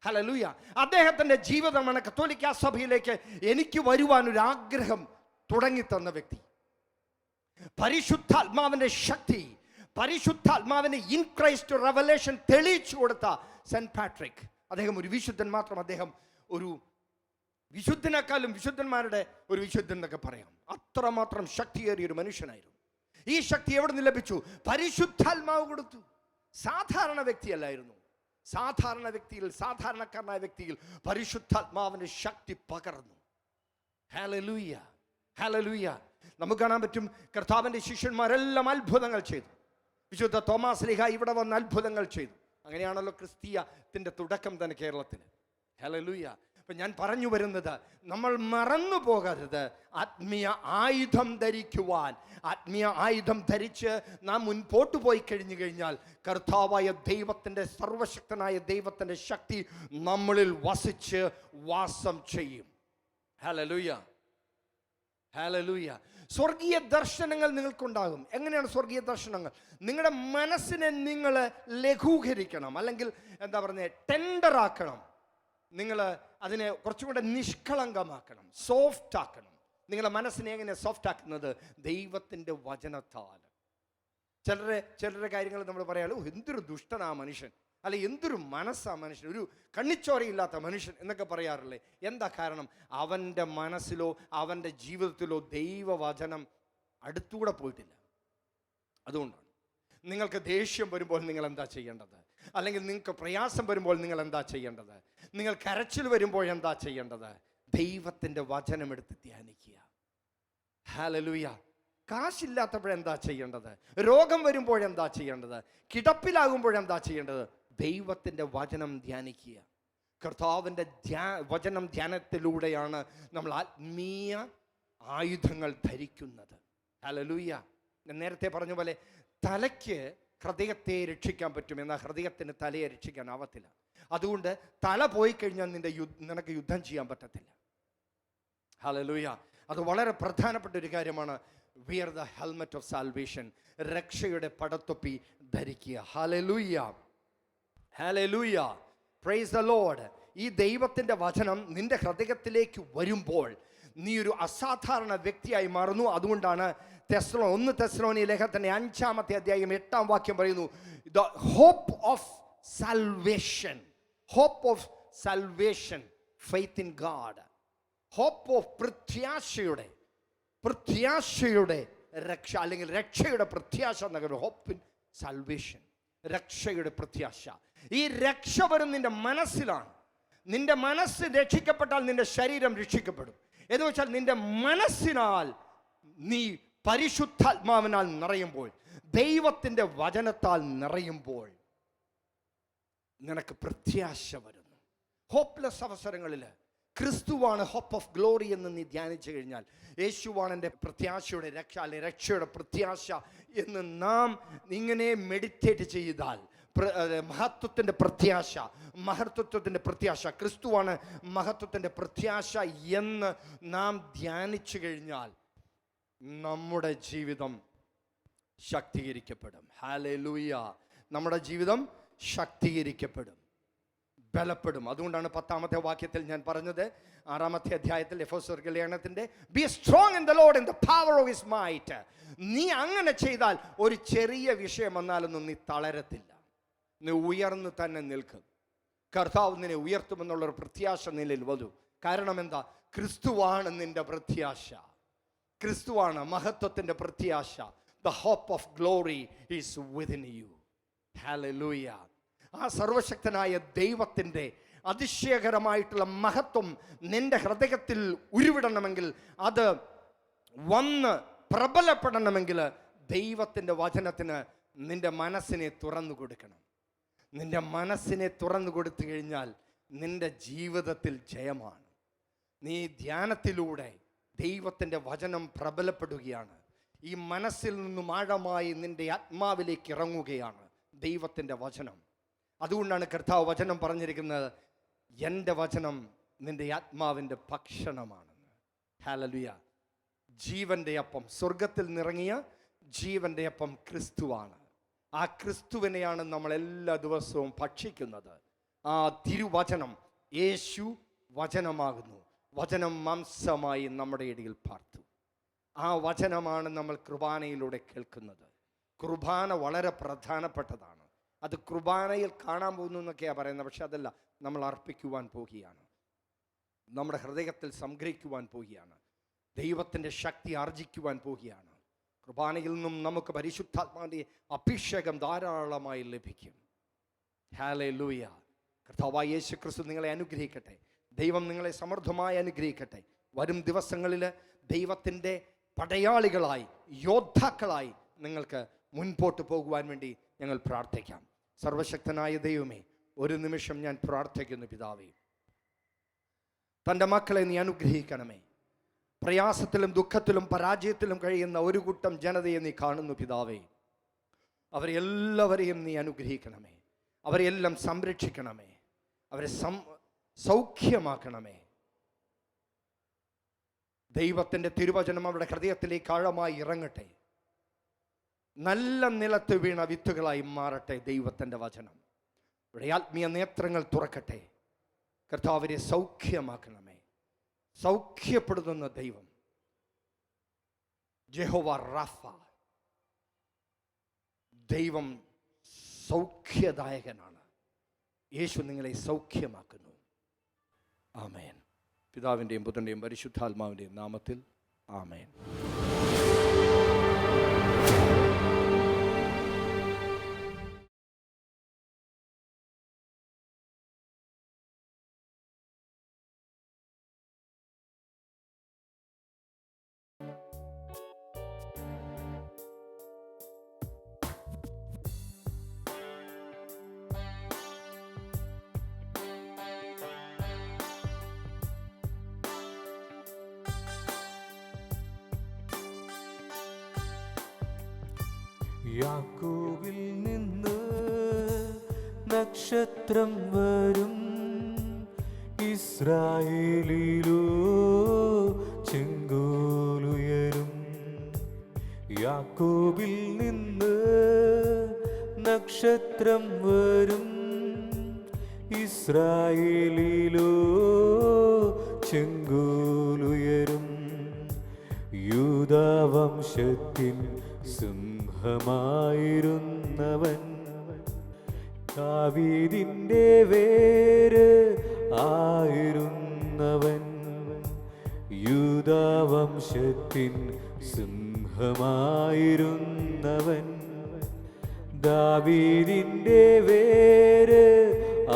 ഹല്ലേലൂയ. അദ്ദേഹത്തിൻ്റെ ജീവിതമാണ് കത്തോലിക്ക സഭയിലേക്ക് എനിക്ക് വരുവാനൊരു ആഗ്രഹം തുടങ്ങിത്തന്ന വ്യക്തി. പരിശുദ്ധാത്മാവിൻ്റെ ശക്തി, പരിശുദ്ധാത്മാവിൻ്റെ ഇൻ ക്രൈസ്റ്റ് റെവലേഷൻ തെളിയിച്ചു കൊടുത്ത സെന്റ് പാട്രിക്. അദ്ദേഹം ഒരു വിശുദ്ധൻ മാത്രം. അദ്ദേഹം ഒരു വിശുദ്ധനേക്കാളും വിശുദ്ധന്മാരുടെ ഒരു വിശുദ്ധൻ എന്നൊക്കെ പറയാം. അത്രമാത്രം ശക്തിയേറിയ ഒരു മനുഷ്യനായിരുന്നു. ഈ ശക്തി എവിടെ നിന്ന് ലഭിച്ചു? പരിശുദ്ധാത്മാവ് കൊടുത്തു. സാധാരണ വ്യക്തിയല്ലായിരുന്നു. സാധാരണ വ്യക്തിയിൽ, സാധാരണക്കാരനായ വ്യക്തിയിൽ പരിശുദ്ധാത്മാവിന്റെ ശക്തി പകർന്നു. Hallelujah, hallelujah. നമുക്ക് കാണാൻ പറ്റും കർത്താവിന്റെ ശിഷ്യന്മാരെല്ലാം അത്ഭുതങ്ങൾ ചെയ്തു. വിശുദ്ധ തോമാസ് ശ്ലീഹ ഇവിടെ വന്ന് അത്ഭുതങ്ങൾ ചെയ്തു. അങ്ങനെയാണല്ലോ ക്രിസ്തീയത്തിന്റെ തുടക്കം തന്നെ കേരളത്തിൽ. ഹല്ലേലൂയ. അപ്പം ഞാൻ പറഞ്ഞു വരുന്നത്, നമ്മൾ മറന്നു പോകരുത് ആത്മീയ ആയുധം ധരിക്കുവാൻ. ആത്മീയ ആയുധം ധരിച്ച് നാം മുൻപോട്ട് പോയി കഴിഞ്ഞാൽ കർത്താവായ ദൈവത്തിൻ്റെ, സർവശക്തനായ ദൈവത്തിൻ്റെ ശക്തി നമ്മളിൽ വസിച്ച് വാസം ചെയ്യും. Hallelujah, hallelujah. സ്വർഗീയ ദർശനങ്ങൾ നിങ്ങൾക്കുണ്ടാകും. എങ്ങനെയാണ് സ്വർഗീയ ദർശനങ്ങൾ? നിങ്ങളുടെ മനസ്സിനെ നിങ്ങൾ ലഘൂകരിക്കണം, അല്ലെങ്കിൽ എന്താ പറയുന്നത്, ടെൻഡറാക്കണം. നിങ്ങൾ അതിനെ കുറച്ചും കൂടെ നിഷ്കളങ്കമാക്കണം, സോഫ്റ്റ് ആക്കണം. നിങ്ങളുടെ മനസ്സിനെ എങ്ങനെ സോഫ്റ്റ് ആക്കുന്നത്? ദൈവത്തിൻ്റെ വചനത്താൽ. ചിലരുടെ കാര്യങ്ങൾ നമ്മൾ പറയാലോ, എന്തൊരു ദുഷ്ടനാ മനുഷ്യൻ, അല്ലെ എന്തൊരു മനസ്സാ മനുഷ്യൻ, ഒരു കണ്ണിച്ചോരയില്ലാത്ത മനുഷ്യൻ എന്നൊക്കെ പറയാറില്ലേ. എന്താ കാരണം? അവൻ്റെ മനസ്സിലോ അവൻ്റെ ജീവിതത്തിലോ ദൈവവചനം അടുത്തൂടെ പോയിട്ടില്ല. അതുകൊണ്ടാണ്. നിങ്ങൾക്ക് ദേഷ്യം വരുമ്പോൾ നിങ്ങൾ എന്താ ചെയ്യേണ്ടത്? അല്ലെങ്കിൽ നിങ്ങൾക്ക് പ്രയാസം വരുമ്പോൾ നിങ്ങൾ എന്താ ചെയ്യേണ്ടത്? നിങ്ങൾ കരച്ചിൽ വരുമ്പോൾ എന്താ ചെയ്യേണ്ടത്? ദൈവത്തിൻ്റെ വചനം എടുത്ത് ധ്യാനിക്കുക. ഹല്ലേലൂയ. കാശില്ലാത്തപ്പോഴെന്താ ചെയ്യേണ്ടത്? രോഗം വരുമ്പോഴെന്താ ചെയ്യേണ്ടത്? കിടപ്പിലാകുമ്പോഴെന്താ ചെയ്യേണ്ടത്? ദൈവത്തിൻ്റെ വചനം ധ്യാനിക്കുക. കർത്താവിൻ്റെ വചനം ധ്യാനത്തിലൂടെയാണ് നമ്മൾ ആത്മീയ ആയുധങ്ങൾ ധരിക്കുന്നത്. ഹല്ലേലൂയ. ഞാൻ നേരത്തെ പറഞ്ഞ പോലെ തലയ്ക്ക് ഹൃദയത്തെ രക്ഷിക്കാൻ പറ്റും, എന്നാൽ ഹൃദയത്തിന് തലയെ രക്ഷിക്കാൻ ആവത്തില്ല. അതുകൊണ്ട് തല പോയി കഴിഞ്ഞാൽ നിനക്ക് യുദ്ധം ചെയ്യാൻ പറ്റത്തില്ല. ഹല്ലേലൂയ. അത് വളരെ പ്രധാനപ്പെട്ട ഒരു കാര്യമാണ്. Wear the helmet of salvation. രക്ഷയുടെ പടത്തൊപ്പി ധരിക്കുക. Hallelujah, hallelujah. Praise the Lord. ഈ ദൈവത്തിൻ്റെ വചനം നിന്റെ ഹൃദയത്തിലേക്ക് വരുമ്പോൾ നീ ഒരു അസാധാരണ വ്യക്തിയായി മാറുന്നു. അതുകൊണ്ടാണ് 1 തെസ്സലോനിയ ലേഖനത്തിൻ്റെ 5-ാമത്തെ അധ്യായം 8-ാം വാക്യം പറയുന്നു, the hope of salvation. Hope of salvation, faith in God. Hope of പ്രത്യാശയുടെ രക്ഷ, അല്ലെങ്കിൽ രക്ഷയുടെ പ്രത്യാശ എന്നൊക്കെ. ഹോപ്പ് ഇൻ സാൽവേഷൻ, രക്ഷയുടെ പ്രത്യാശ. ഈ രക്ഷ വരും നിന്റെ മനസ്സിലാണ്. നിന്റെ മനസ്സ് രക്ഷിക്കപ്പെട്ടാൽ നിന്റെ ശരീരം രക്ഷിക്കപ്പെടും. എന്ന് വെച്ചാൽ നിന്റെ മനസ്സിനാൽ നീ പരിശുദ്ധാത്മാവിനാൽ നിറയുമ്പോൾ, ദൈവത്തിൻ്റെ വചനത്താൽ നിറയുമ്പോൾ നിനക്ക് പ്രത്യാശ വരുന്നു. ഹോപ്പ്ലെസ് അവസരങ്ങളിൽ ക്രിസ്തുവാണ് ഹോപ്പ് ഓഫ് ഗ്ലോറി എന്ന് നീ ധ്യാനിച്ചു കഴിഞ്ഞാൽ, യേശുവാണ് എൻ്റെ പ്രത്യാശയുടെ രക്ഷ, അല്ലെ രക്ഷയുടെ പ്രത്യാശ എന്ന് നാം ഇങ്ങനെ മെഡിറ്റേറ്റ് ചെയ്താൽ, മഹത്വത്തിൻ്റെ പ്രത്യാശ, ക്രിസ്തുവാണ് മഹത്വത്തിൻ്റെ പ്രത്യാശ എന്ന് നാം ധ്യാനിച്ചു കഴിഞ്ഞാൽ നമ്മുടെ ജീവിതം ശക്തീകരിക്കപ്പെടും. ഹല്ലേലൂയ. നമ്മുടെ ജീവിതം ശക്തീകരിക്കപ്പെടും, ബലപ്പെടും. അതുകൊണ്ടാണ് 10-ാമത്തെ വാക്യത്തിൽ ഞാൻ പറഞ്ഞത്, 6-ാമത്തെ അധ്യായത്തിൽ എഫെസ്യർ ലേഖനത്തിന്റെ, B strong in the Lord in the power of his might. നീ അങ്ങനെ ചെയ്താൽ ഒരു ചെറിയ വിഷയം വന്നാലൊന്നും നീ തളരത്തില്ല, നീ ഉയർന്നു തന്നെ നിൽക്കും. കർത്താവ് നിന്നെ ഉയർത്തുമെന്നുള്ളൊരു പ്രത്യാശ നിന്നിൽ വരും. കാരണം എന്താ? ക്രിസ്തുവാണ് നിന്റെ പ്രത്യാശ, ക്രിസ്തുവാണ് മഹത്വത്തിൻ്റെ പ്രത്യാശ. The hope of glory is within you. Hallelujah. ആ സർവശക്തനായ ദൈവത്തിൻ്റെ അതിശയകരമായിട്ടുള്ള മഹത്വം നിന്റെ ഹൃദയത്തിൽ ഉരുവിടണമെങ്കിൽ, അത് വന്ന് പ്രബലപ്പെടണമെങ്കിൽ, ദൈവത്തിൻ്റെ വചനത്തിന് നിന്റെ മനസ്സിനെ തുറന്നു കൊടുക്കണം. നിന്റെ മനസ്സിനെ തുറന്നു കൊടുത്തു കഴിഞ്ഞാൽ നിന്റെ ജീവിതത്തിൽ ജയമാണ്. നീ ധ്യാനത്തിലൂടെ ദൈവത്തിൻ്റെ വചനം പ്രബലപ്പെടുകയാണ്. ഈ മനസ്സിൽ നിന്നും ആഴമായി നിന്റെ ആത്മാവിലേക്ക് ഇറങ്ങുകയാണ് ദൈവത്തിൻ്റെ വചനം. അതുകൊണ്ടാണ് കർത്താവ് വചനം പറഞ്ഞിരിക്കുന്നത്, എൻ്റെ വചനം നിന്റെ ആത്മാവിൻ്റെ ഭക്ഷണമാണെന്ന്. ഹല്ലേലൂയ. ജീവൻ്റെ അപ്പം, സ്വർഗത്തിൽ നിറങ്ങിയ ജീവൻ്റെ അപ്പം ക്രിസ്തുവാണ്. ആ ക്രിസ്തുവിനെയാണ് നമ്മൾ എല്ലാ ദിവസവും ഭക്ഷിക്കുന്നത്. ആ തിരുവചനം, യേശു വചനമാകുന്നു. വചനം മാംസമായി നമ്മുടെ ഇടയിൽ പാർത്തു. ആ വചനമാണ് നമ്മൾ കുർബാനയിലൂടെ കേൾക്കുന്നത്. കുർബാന വളരെ പ്രധാനപ്പെട്ടതാണ്. അത് കുർബാനയിൽ കാണാൻ പോകുന്നു എന്നൊക്കെയാണ് പറയുന്നത്, പക്ഷെ അതല്ല, നമ്മൾ അർപ്പിക്കുവാൻ പോകുകയാണ്. നമ്മുടെ ഹൃദയത്തിൽ സംഗ്രഹിക്കുവാൻ പോവുകയാണ്. ദൈവത്തിൻ്റെ ശക്തി ആർജിക്കുവാൻ പോവുകയാണ്. കുർബാനയിൽ നിന്നും നമുക്ക് പരിശുദ്ധാത്മാവിൻ്റെ അഭിഷേകം ധാരാളമായി ലഭിക്കും. ഹല്ലേലൂയ. കർത്താവായ യേശു ക്രിസ്തു നിങ്ങളെ അനുഗ്രഹിക്കട്ടെ. ദൈവം നിങ്ങളെ സമൃദ്ധമായി അനുഗ്രഹിക്കട്ടെ. വരും ദിവസങ്ങളിൽ ദൈവത്തിൻ്റെ പടയാളികളായി, യോദ്ധാക്കളായി നിങ്ങൾക്ക് മുൻപോട്ട് പോകുവാൻ വേണ്ടി ഞങ്ങൾ പ്രാർത്ഥിക്കാം. സർവശക്തനായ ദൈവമേ, ഒരു നിമിഷം ഞാൻ പ്രാർത്ഥിക്കുന്നു. പിതാവേ, തൻ്റെ മക്കളെ നീ അനുഗ്രഹിക്കണമേ. പ്രയാസത്തിലും ദുഃഖത്തിലും പരാജയത്തിലും കഴിയുന്ന ഒരു കൂട്ടം ജനതയെ നീ കാണുന്നു പിതാവേ. അവരെല്ലാവരെയും നീ അനുഗ്രഹിക്കണമേ. അവരെല്ലാം സംരക്ഷിക്കണമേ. അവരെ സൗഖ്യമാക്കണമേ. ദൈവത്തിൻ്റെ തിരുവചനം അവരുടെ ഹൃദയത്തിലേക്ക് ആഴമായി ഇറങ്ങട്ടെ. നല്ല നിലത്ത് വീണ വിത്തുകളായി മാറട്ടെ ദൈവത്തിൻ്റെ വചനം. ഇവിടെ ആത്മീയ നേത്രങ്ങൾ തുറക്കട്ടെ. കർത്താവരെ സൗഖ്യമാക്കണമേ. സൗഖ്യപ്പെടുത്തുന്ന ദൈവം യഹോവ റാഫ, ദൈവം സൗഖ്യദായകനാണ്. യേശു നിങ്ങളെ സൗഖ്യമാക്കുന്നു. ആമേൻ. പിതാവിൻ്റെയും പുത്രൻ്റെയും പരിശുദ്ധാത്മാവിൻ്റെയും നാമത്തിൽ ആമേൻ. യാക്കോബിൽ നിന്ന് നക്ഷത്രം വരും, ഇസ്രായേലിലോ ചെങ്കോലുയരും. യാക്കോബിൽ നിന്ന് നക്ഷത്രം വരും, ഇസ്രായേലിലോ ചെങ്കോലുയരും. യൂദാവംശത്തിൻ സിംഹമായിരുന്നവൻ, ദാവീദിന്റെ വേര് ആയിരുന്നവൻ. യൂദാവംശത്തിൻ സിംഹമായിരുന്നവൻ, ദാവീദിന്റെ വേര്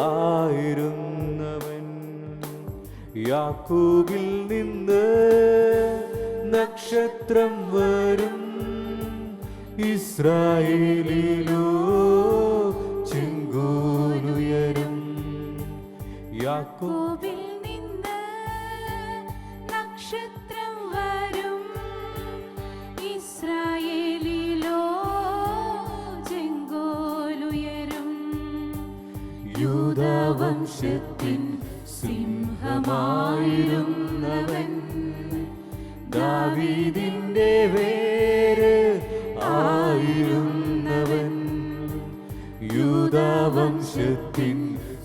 ആയിരുന്നവൻ. യാക്കോബിൽ നിന്ന് നക്ഷത്രം വരും, ഇസ്രായേലിലോ ചെങ്കോലുയരും. യാക്കോബിൽ നിന്ന് നക്ഷത്രം വരും, ഇസ്രായേലിലോ ചെങ്കോലുയരും. യൂദാവംശത്തിൻ സിംഹമായിരുന്നവൻ, ദാവീദിന്റെ വേര് ആയിരുന്നവൻ. യൂദാവംശത്തിൻ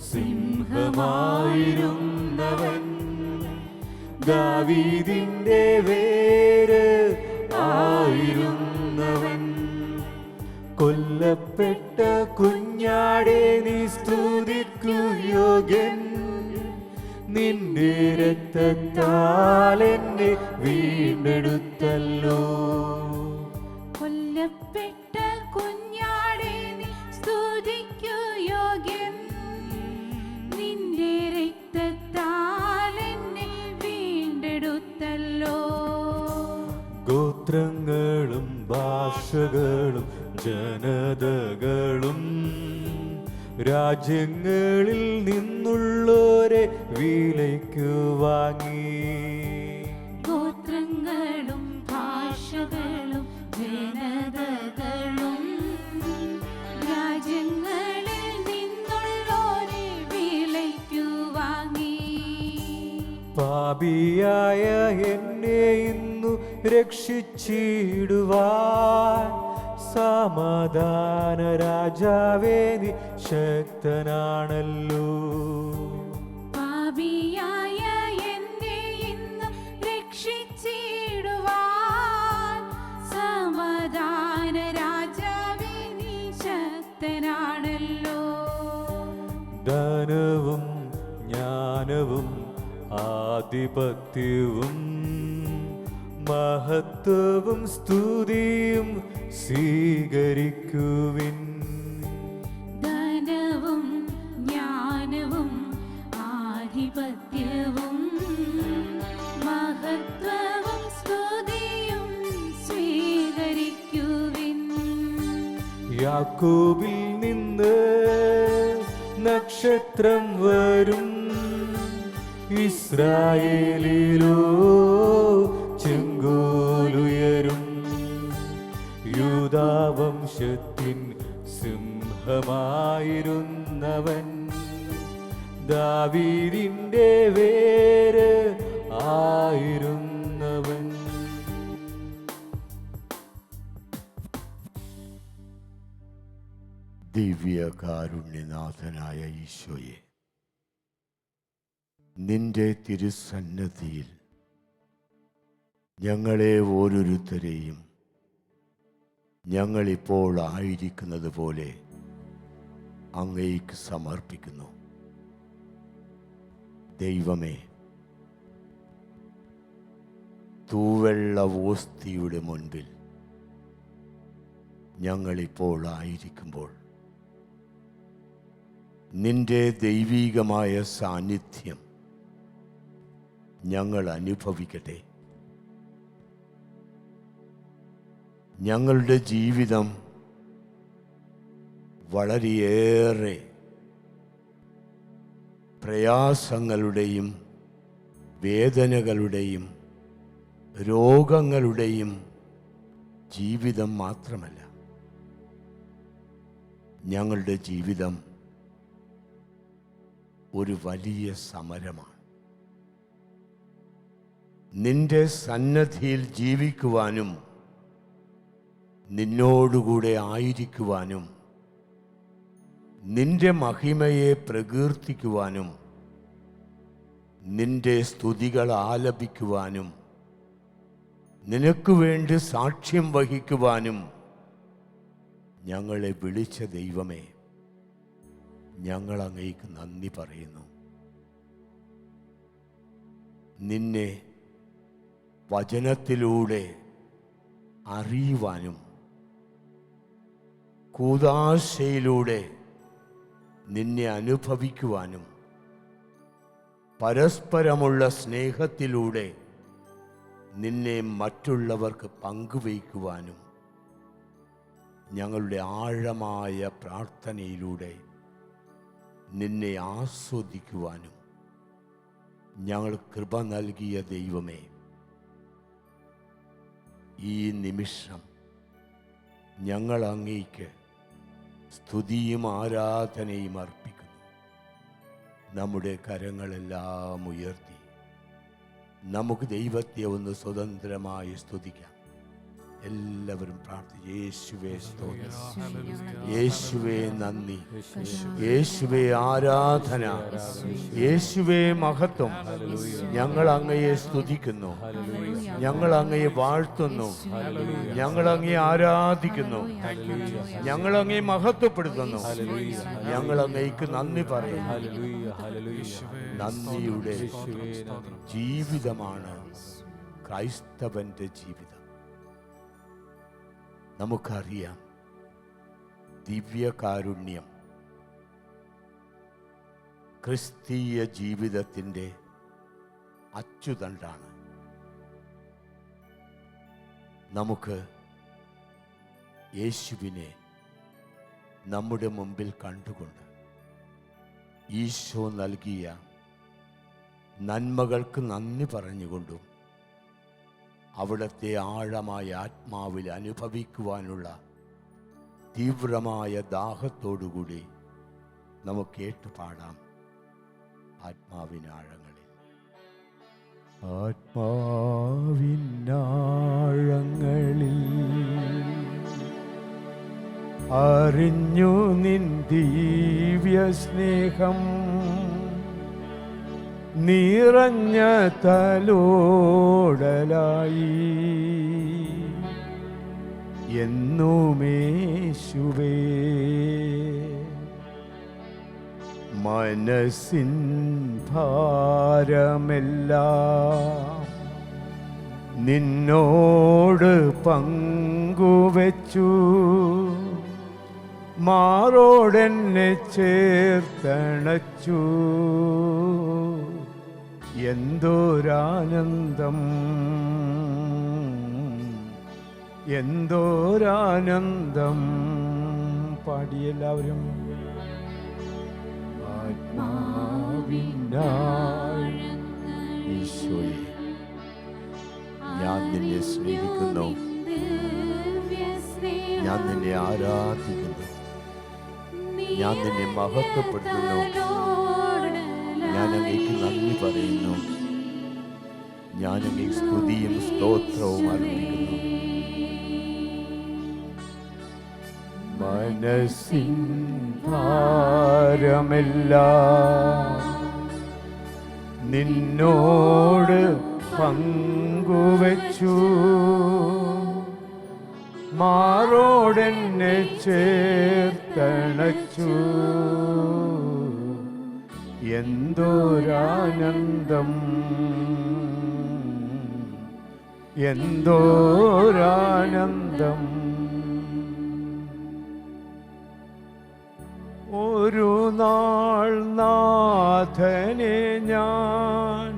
സിംഹമായിരുന്നവൻ, ദാവീദിന്റെ വേര് ആയിരുന്നവൻ. കൊല്ലപ്പെട്ട കുഞ്ഞാടേ നീ സ്തുതിക്കു യോഗ്യൻ, നിന്റെ രക്തത്താൽ എന്നെ വീണ്ടെടുത്തല്ലോ. കൊല്ലപ്പെട്ട കുഞ്ഞാടേ നീ സ്തുതിക്കു യോഗ്യൻ, നിന്റെ രക്തത്താൽ എന്നെ വീണ്ടെടുത്തല്ലോ. ഗോത്രങ്ങളും ഭാഷകളും ജനതകളും രാജ്യങ്ങളിൽ നിന്നുള്ളോരെ വിലയ്ക്കു വാങ്ങി. ഗോത്രങ്ങളും ഭാഷകളും ജനതകളും രാജ്യങ്ങളിൽ നിന്നുള്ളോരെ വിലയ്ക്കു വാങ്ങി. പാപിയായ എന്നെ ഇന്നു രക്ഷിച്ചിടുവാൻ സമാധാന രാജാവേ നീ ശക്തനാണല്ലോ. പാപിയായ എന്നെ ഇന്ന് രക്ഷിച്ചിടുവാൻ സമാധാന രാജാവേ നീ ശക്തനാണല്ലോ. ധനവും ജ്ഞാനവും ആധിപത്യവും മഹത്വവും സ്തുതിയും സ്വീകരിക്കുവിൻ. ധനവും ജ്ഞാനവും ആധിപത്യവും മഹത്വവും സ്തുതിയും സ്വീകരിക്കുവിൻ. യാക്കോബിൽ നിന്ന് നക്ഷത്രം വരും, ഇസ്രായേലിലോ ചെങ്കോലുയരും. യൂദാവംശത്തിൻ സിംഹമായിരുന്നവൻ, ദാവീദിന്റെ വേര് ആയിരുന്നവൻ. ദിവ്യകാരുണ്യനാഥനായ ഈശോയെ, നിന്റെ തിരുസന്നദ്ധിയിൽ ഞങ്ങളെ ഓരോരുത്തരെയും ഞങ്ങളിപ്പോൾ ആയിരിക്കുന്നത് പോലെ അങ്ങേക്ക് സമർപ്പിക്കുന്നു. ദൈവമേ, തൂവെള്ള ഓസ്തിയുടെ മുൻപിൽ ഞങ്ങളിപ്പോൾ ആയിരിക്കുമ്പോൾ നിന്റെ ദൈവീകമായ സാന്നിധ്യം ഞങ്ങൾ അനുഭവിക്കട്ടെ. ഞങ്ങളുടെ ജീവിതം വളരെയേറെ പ്രയാസങ്ങളുടെയും വേദനകളുടെയും രോഗങ്ങളുടെയും ജീവിതം മാത്രമല്ല, ഞങ്ങളുടെ ജീവിതം ഒരു വലിയ സമരമാണ്. നിന്റെ സന്നദ്ധിയിൽ ജീവിക്കുവാനും നിന്നോടുകൂടെ ആയിരിക്കുവാനും നിന്റെ മഹിമയെ പ്രകീർത്തിക്കുവാനും നിന്റെ സ്തുതികൾ ആലപിക്കുവാനും നിനക്ക് വേണ്ടി സാക്ഷ്യം വഹിക്കുവാനും ഞങ്ങളെ വിളിച്ച ദൈവമേ, ഞങ്ങൾ അങ്ങേക്ക് നന്ദി പറയുന്നു. നിന്നെ വചനത്തിലൂടെ അറിയുവാനും കൂദാശയിലൂടെ നിന്നെ അനുഭവിക്കുവാനും പരസ്പരമുള്ള സ്നേഹത്തിലൂടെ നിന്നെ മറ്റുള്ളവർക്ക് പങ്കുവയ്ക്കുവാനും ഞങ്ങളുടെ ആഴമായ പ്രാർത്ഥനയിലൂടെ നിന്നെ ആസ്വദിക്കുവാനും ഞങ്ങൾ കൃപ നൽകിയ ദൈവമേ, ഈ നിമിഷം ഞങ്ങൾ അങ്ങേക്ക് സ്തുതിയും ആരാധനയും അർപ്പിക്കുന്നു. നമ്മുടെ കരങ്ങളെല്ലാം ഉയർത്തി നമുക്ക് ദൈവത്തെ ഒന്ന് സ്വതന്ത്രമായി സ്തുതിക്കാം. എല്ലാവരും പ്രാർത്ഥിച്ചു. യേശുവേ സ്തോത്രം, യേശുവേ നന്ദി, യേശുവേ ആരാധന, യേശുവേ മഹത്വം. ഞങ്ങൾ അങ്ങയെ സ്തുതിക്കുന്നു, ഞങ്ങൾ അങ്ങയെ വാഴ്ത്തുന്നു, ഞങ്ങൾ അങ്ങയെ ആരാധിക്കുന്നു, ഞങ്ങൾ അങ്ങയെ മഹത്വപ്പെടുത്തുന്നു, ഞങ്ങൾ അങ്ങേക്ക് നന്ദി പറയുന്നു. നന്ദിയുടെ ജീവിതമാണ് ക്രൈസ്തവന്റെ ജീവിതം. നമുക്കറിയാം, ദിവ്യകാരുണ്യം ക്രിസ്തീയ ജീവിതത്തിൻ്റെ അച്ചുതണ്ടാണ്. നമുക്ക് യേശുവിനെ നമ്മുടെ മുമ്പിൽ കണ്ടുകൊണ്ട് ഈശോ നൽകിയ നന്മകൾക്ക് നന്ദി പറഞ്ഞുകൊണ്ടും അവിടുത്തെ ആഴമായ ആത്മാവിൽ അനുഭവിക്കുവാനുള്ള തീവ്രമായ ദാഹത്തോടുകൂടി നമുക്ക് ഏറ്റുപാടാം. ആത്മാവിനാഴങ്ങളിൽ, ആത്മാവിനാഴങ്ങളിൽ അറിഞ്ഞു നിൻ ദിവ്യ സ്നേഹം, നിറഞ്ഞ തലോടലായി എന്നുമേശുവേ. മനസ്സിൻ ഭാരമെല്ലാം നിന്നോട് പങ്കുവച്ചു, മാറോടെന്നെ ചേർത്തണച്ചു. എന്തോരാനന്ദം, എന്തോരാനന്ദം. പാടിയെല്ലാവരും. ഈശോയെ, ഞാൻ നിന്നെ സ്നേഹിക്കുന്നു, ഞാൻ നിന്നെ ആരാധിക്കുന്നു, ഞാൻ നിന്നെ മഹത്വപ്പെടുത്തുന്നു, ഞാൻ അങ്ങേക്ക് നന്ദി പറയുന്നു, ഞാൻ അങ്ങേ സ്തുതിയും സ്തോത്രവും അർപ്പിക്കുന്നു. മനസ്സിൻ ഭാരമെല്ലാം നിന്നോട് പങ്കുവച്ചു, മാറോടെന്നെ ചേർത്തണച്ചു. എന്തോരാനന്ദം, എന്തോരാനന്ദം. ഒരു നാൾ നാഥനെ ഞാൻ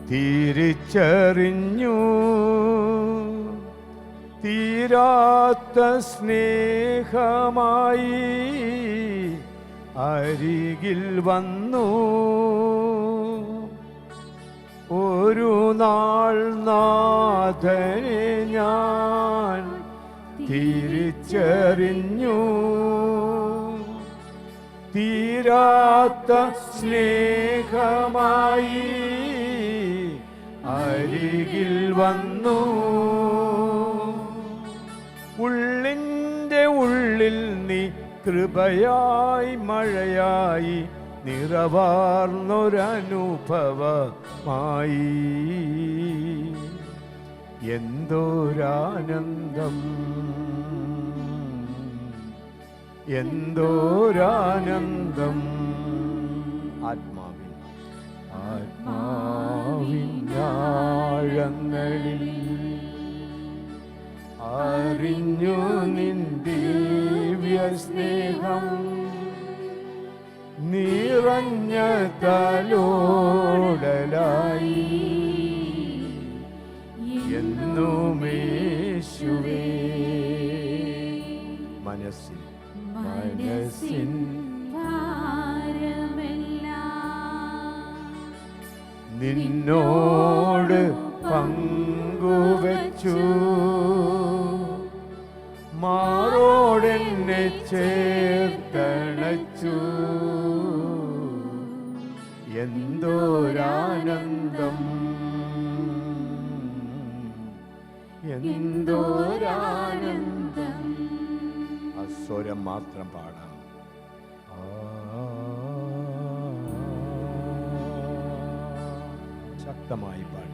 തിരിച്ചറിഞ്ഞു, തീരാത്ത സ്നേഹമായി അരികിൽ വന്നു. ഒരു നാൾ നാഥനെ ഞാൻ തിരിച്ചറിഞ്ഞു, തീരാത്ത സ്നേഹമായി അരികിൽ വന്നു. ഉള്ളിൻ്റെ ഉള്ളിൽ നീ കൃപയായി മഴയായി നിറവാർന്നൊരനുഭവമായി. എന്തോരാനന്ദം, എന്തോരാനന്ദം. ആത്മാവിൻ ആഴങ്ങളിൽ അറിഞ്ഞു നിൻ ദിവ്യ സ്നേഹം, നിറഞ്ഞ തലോടലായി എന്നുമേശുവേ. മനസ്സിൻ മനസ്സിൻ നിന്നോട് പങ്കുവച്ചു, മാറോടെന്നെ ചേർത്തണച്ചു. എന്തോരാനന്ദം, എന്തോരാനന്ദം. ആ സ്വരം മാത്രം പാടാം. ശക്തമായി പാടി.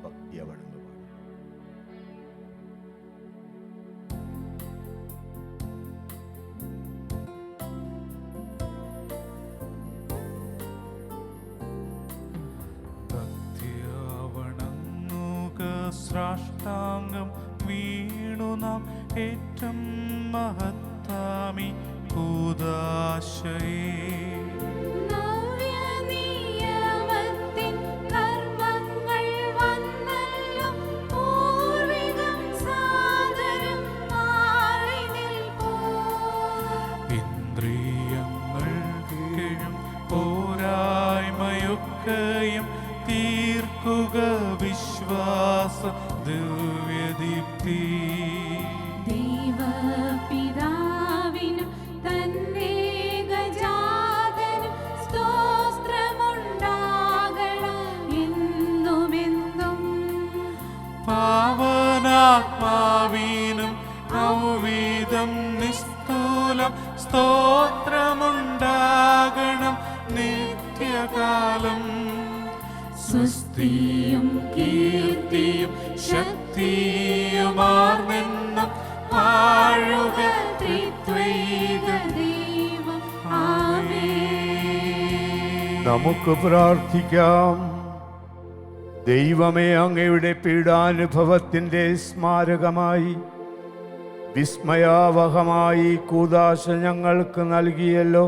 ഭക്തി അവിടുന്ന് പാടി. സാഷ്ടാംഗം വീണു നാം ഏറ്റം മഹത്താമി കൂദാശയേ. നവ്യനിയമത്തിൻ കർമ്മങ്ങൾ വന്നല്ലോ, പൂർവികം സാദരം മാറി നിൽപ്പൂ. ഇന്ദ്രിയങ്ങൾ ഒക്കെയും തീർക്കുക വിശ്വാസ ദിവ്യദീപ്തി. ദൈവപിതാവിനും തന്നേകജാതനും സ്തോത്രമുണ്ടാകണം എന്നുമെന്നും. പാവനാത്മാവിനും ഔവീതം നിസ്തൂലം സ്തോത്രമുണ്ടാകണം നിത്യകാലം. സ്തുതിയും കീർത്തിയും ശക്തിയുമാർന്നെന്നും വാഴുക ത്രിത്വൈക ദൈവം. ആമേൻ. നമുക്ക് പ്രാർത്ഥിക്കാം. ദൈവമേ, അങ്ങയുടെ പീഡാനുഭവത്തിൻ്റെ സ്മാരകമായി വിസ്മയാവഹമായി കൂദാശ ഞങ്ങൾക്ക് നൽകിയല്ലോ.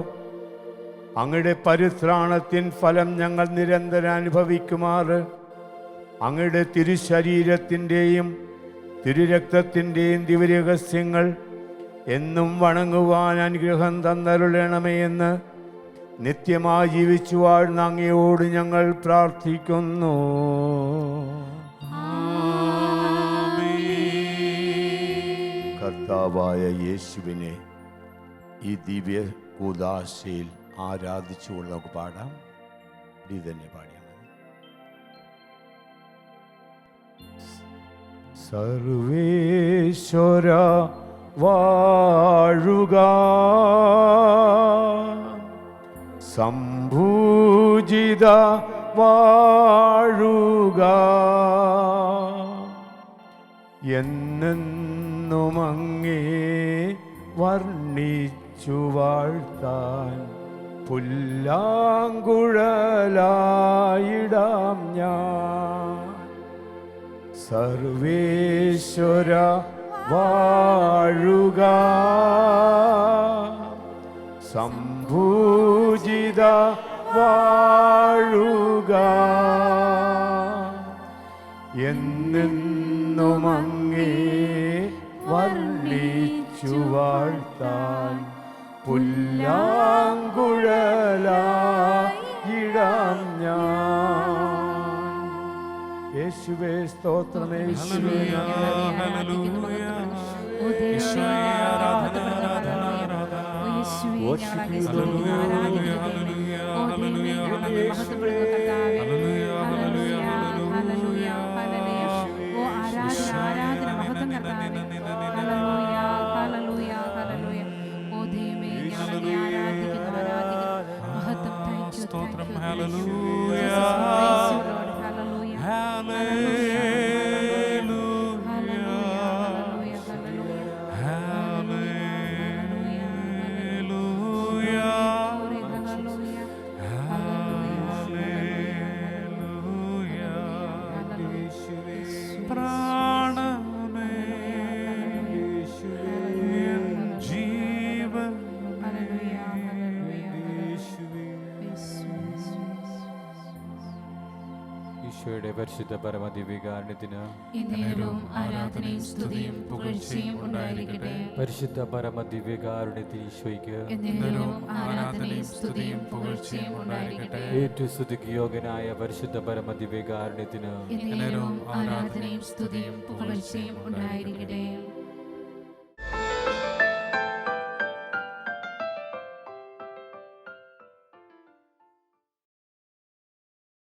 അങ്ങയുടെ പരിത്രാണത്തിൻ ഫലം ഞങ്ങൾ നിരന്തരം അനുഭവിക്കുമാറ് അങ്ങയുടെ തിരുശരീരത്തിൻ്റെയും തിരുരക്തത്തിൻ്റെയും ദിവ്യരഹസ്യങ്ങൾ എന്നും വണങ്ങുവാൻ അനുഗ്രഹം തന്നരുളണമേ എന്ന് നിത്യമായി ജീവിച്ചു വാഴുന്ന അങ്ങയോട് ഞങ്ങൾ പ്രാർത്ഥിക്കുന്നു. കർത്താവായ യേശുവിനെ ഈ ദിവ്യ കൂദാശയിൽ ആരാധിച്ചുകൊണ്ട് നമുക്ക് പാടാം. ഇത് തന്നെ പാടിയാൽ മതി. സർവേശ്വര വാഴുക, സംഭൂജിത വാഴുക, എന്നെന്നും അങ്ങേ വർണ്ണിച്ചു വാഴ്ത്താൻ പുല്ലാങ്കുഴലായിടാം ഞാൻ. സർവേശ്വര വാഴുക, സംഭൂജിത വാഴുക, എന്നെന്നും അങ്ങേ വർണ്ണിച്ചു വാഴ്ത്താൻ പുല്ലാങ്കുഴലായിടാം ഞാൻ. യേശുവേ സ്തോത്രം, യേശുവേ സ്തോത്രം. ഹല്ലേലൂയ, പ്രാണമേ ജീവൻ ഈശോയുടെ പരിശുദ്ധ പരമദിവ്യകാരുണ്യത്തിന് എന്നേരവും ആരാധനയും സ്തുതിയും പുകഴ്ചയും ഉണ്ടായിരിക്കട്ടെ. പരിശുദ്ധ പരമദിവ്യകാരുണ്യത്തിന് ഈശോയ്ക്ക് എന്നേരവും ആരാധനയും സ്തുതിയും പുകഴ്ചയും ഉണ്ടായിരിക്കട്ടെ. ഏറ്റവും സ്തുതിക്ക് യോഗ്യനായ പരിശുദ്ധ പരമദിവ്യകാരുണ്യത്തിന് എന്നേരവും ആരാധനയും സ്തുതിയും പുകഴ്ചയും ഉണ്ടായിരിക്കട്ടെ.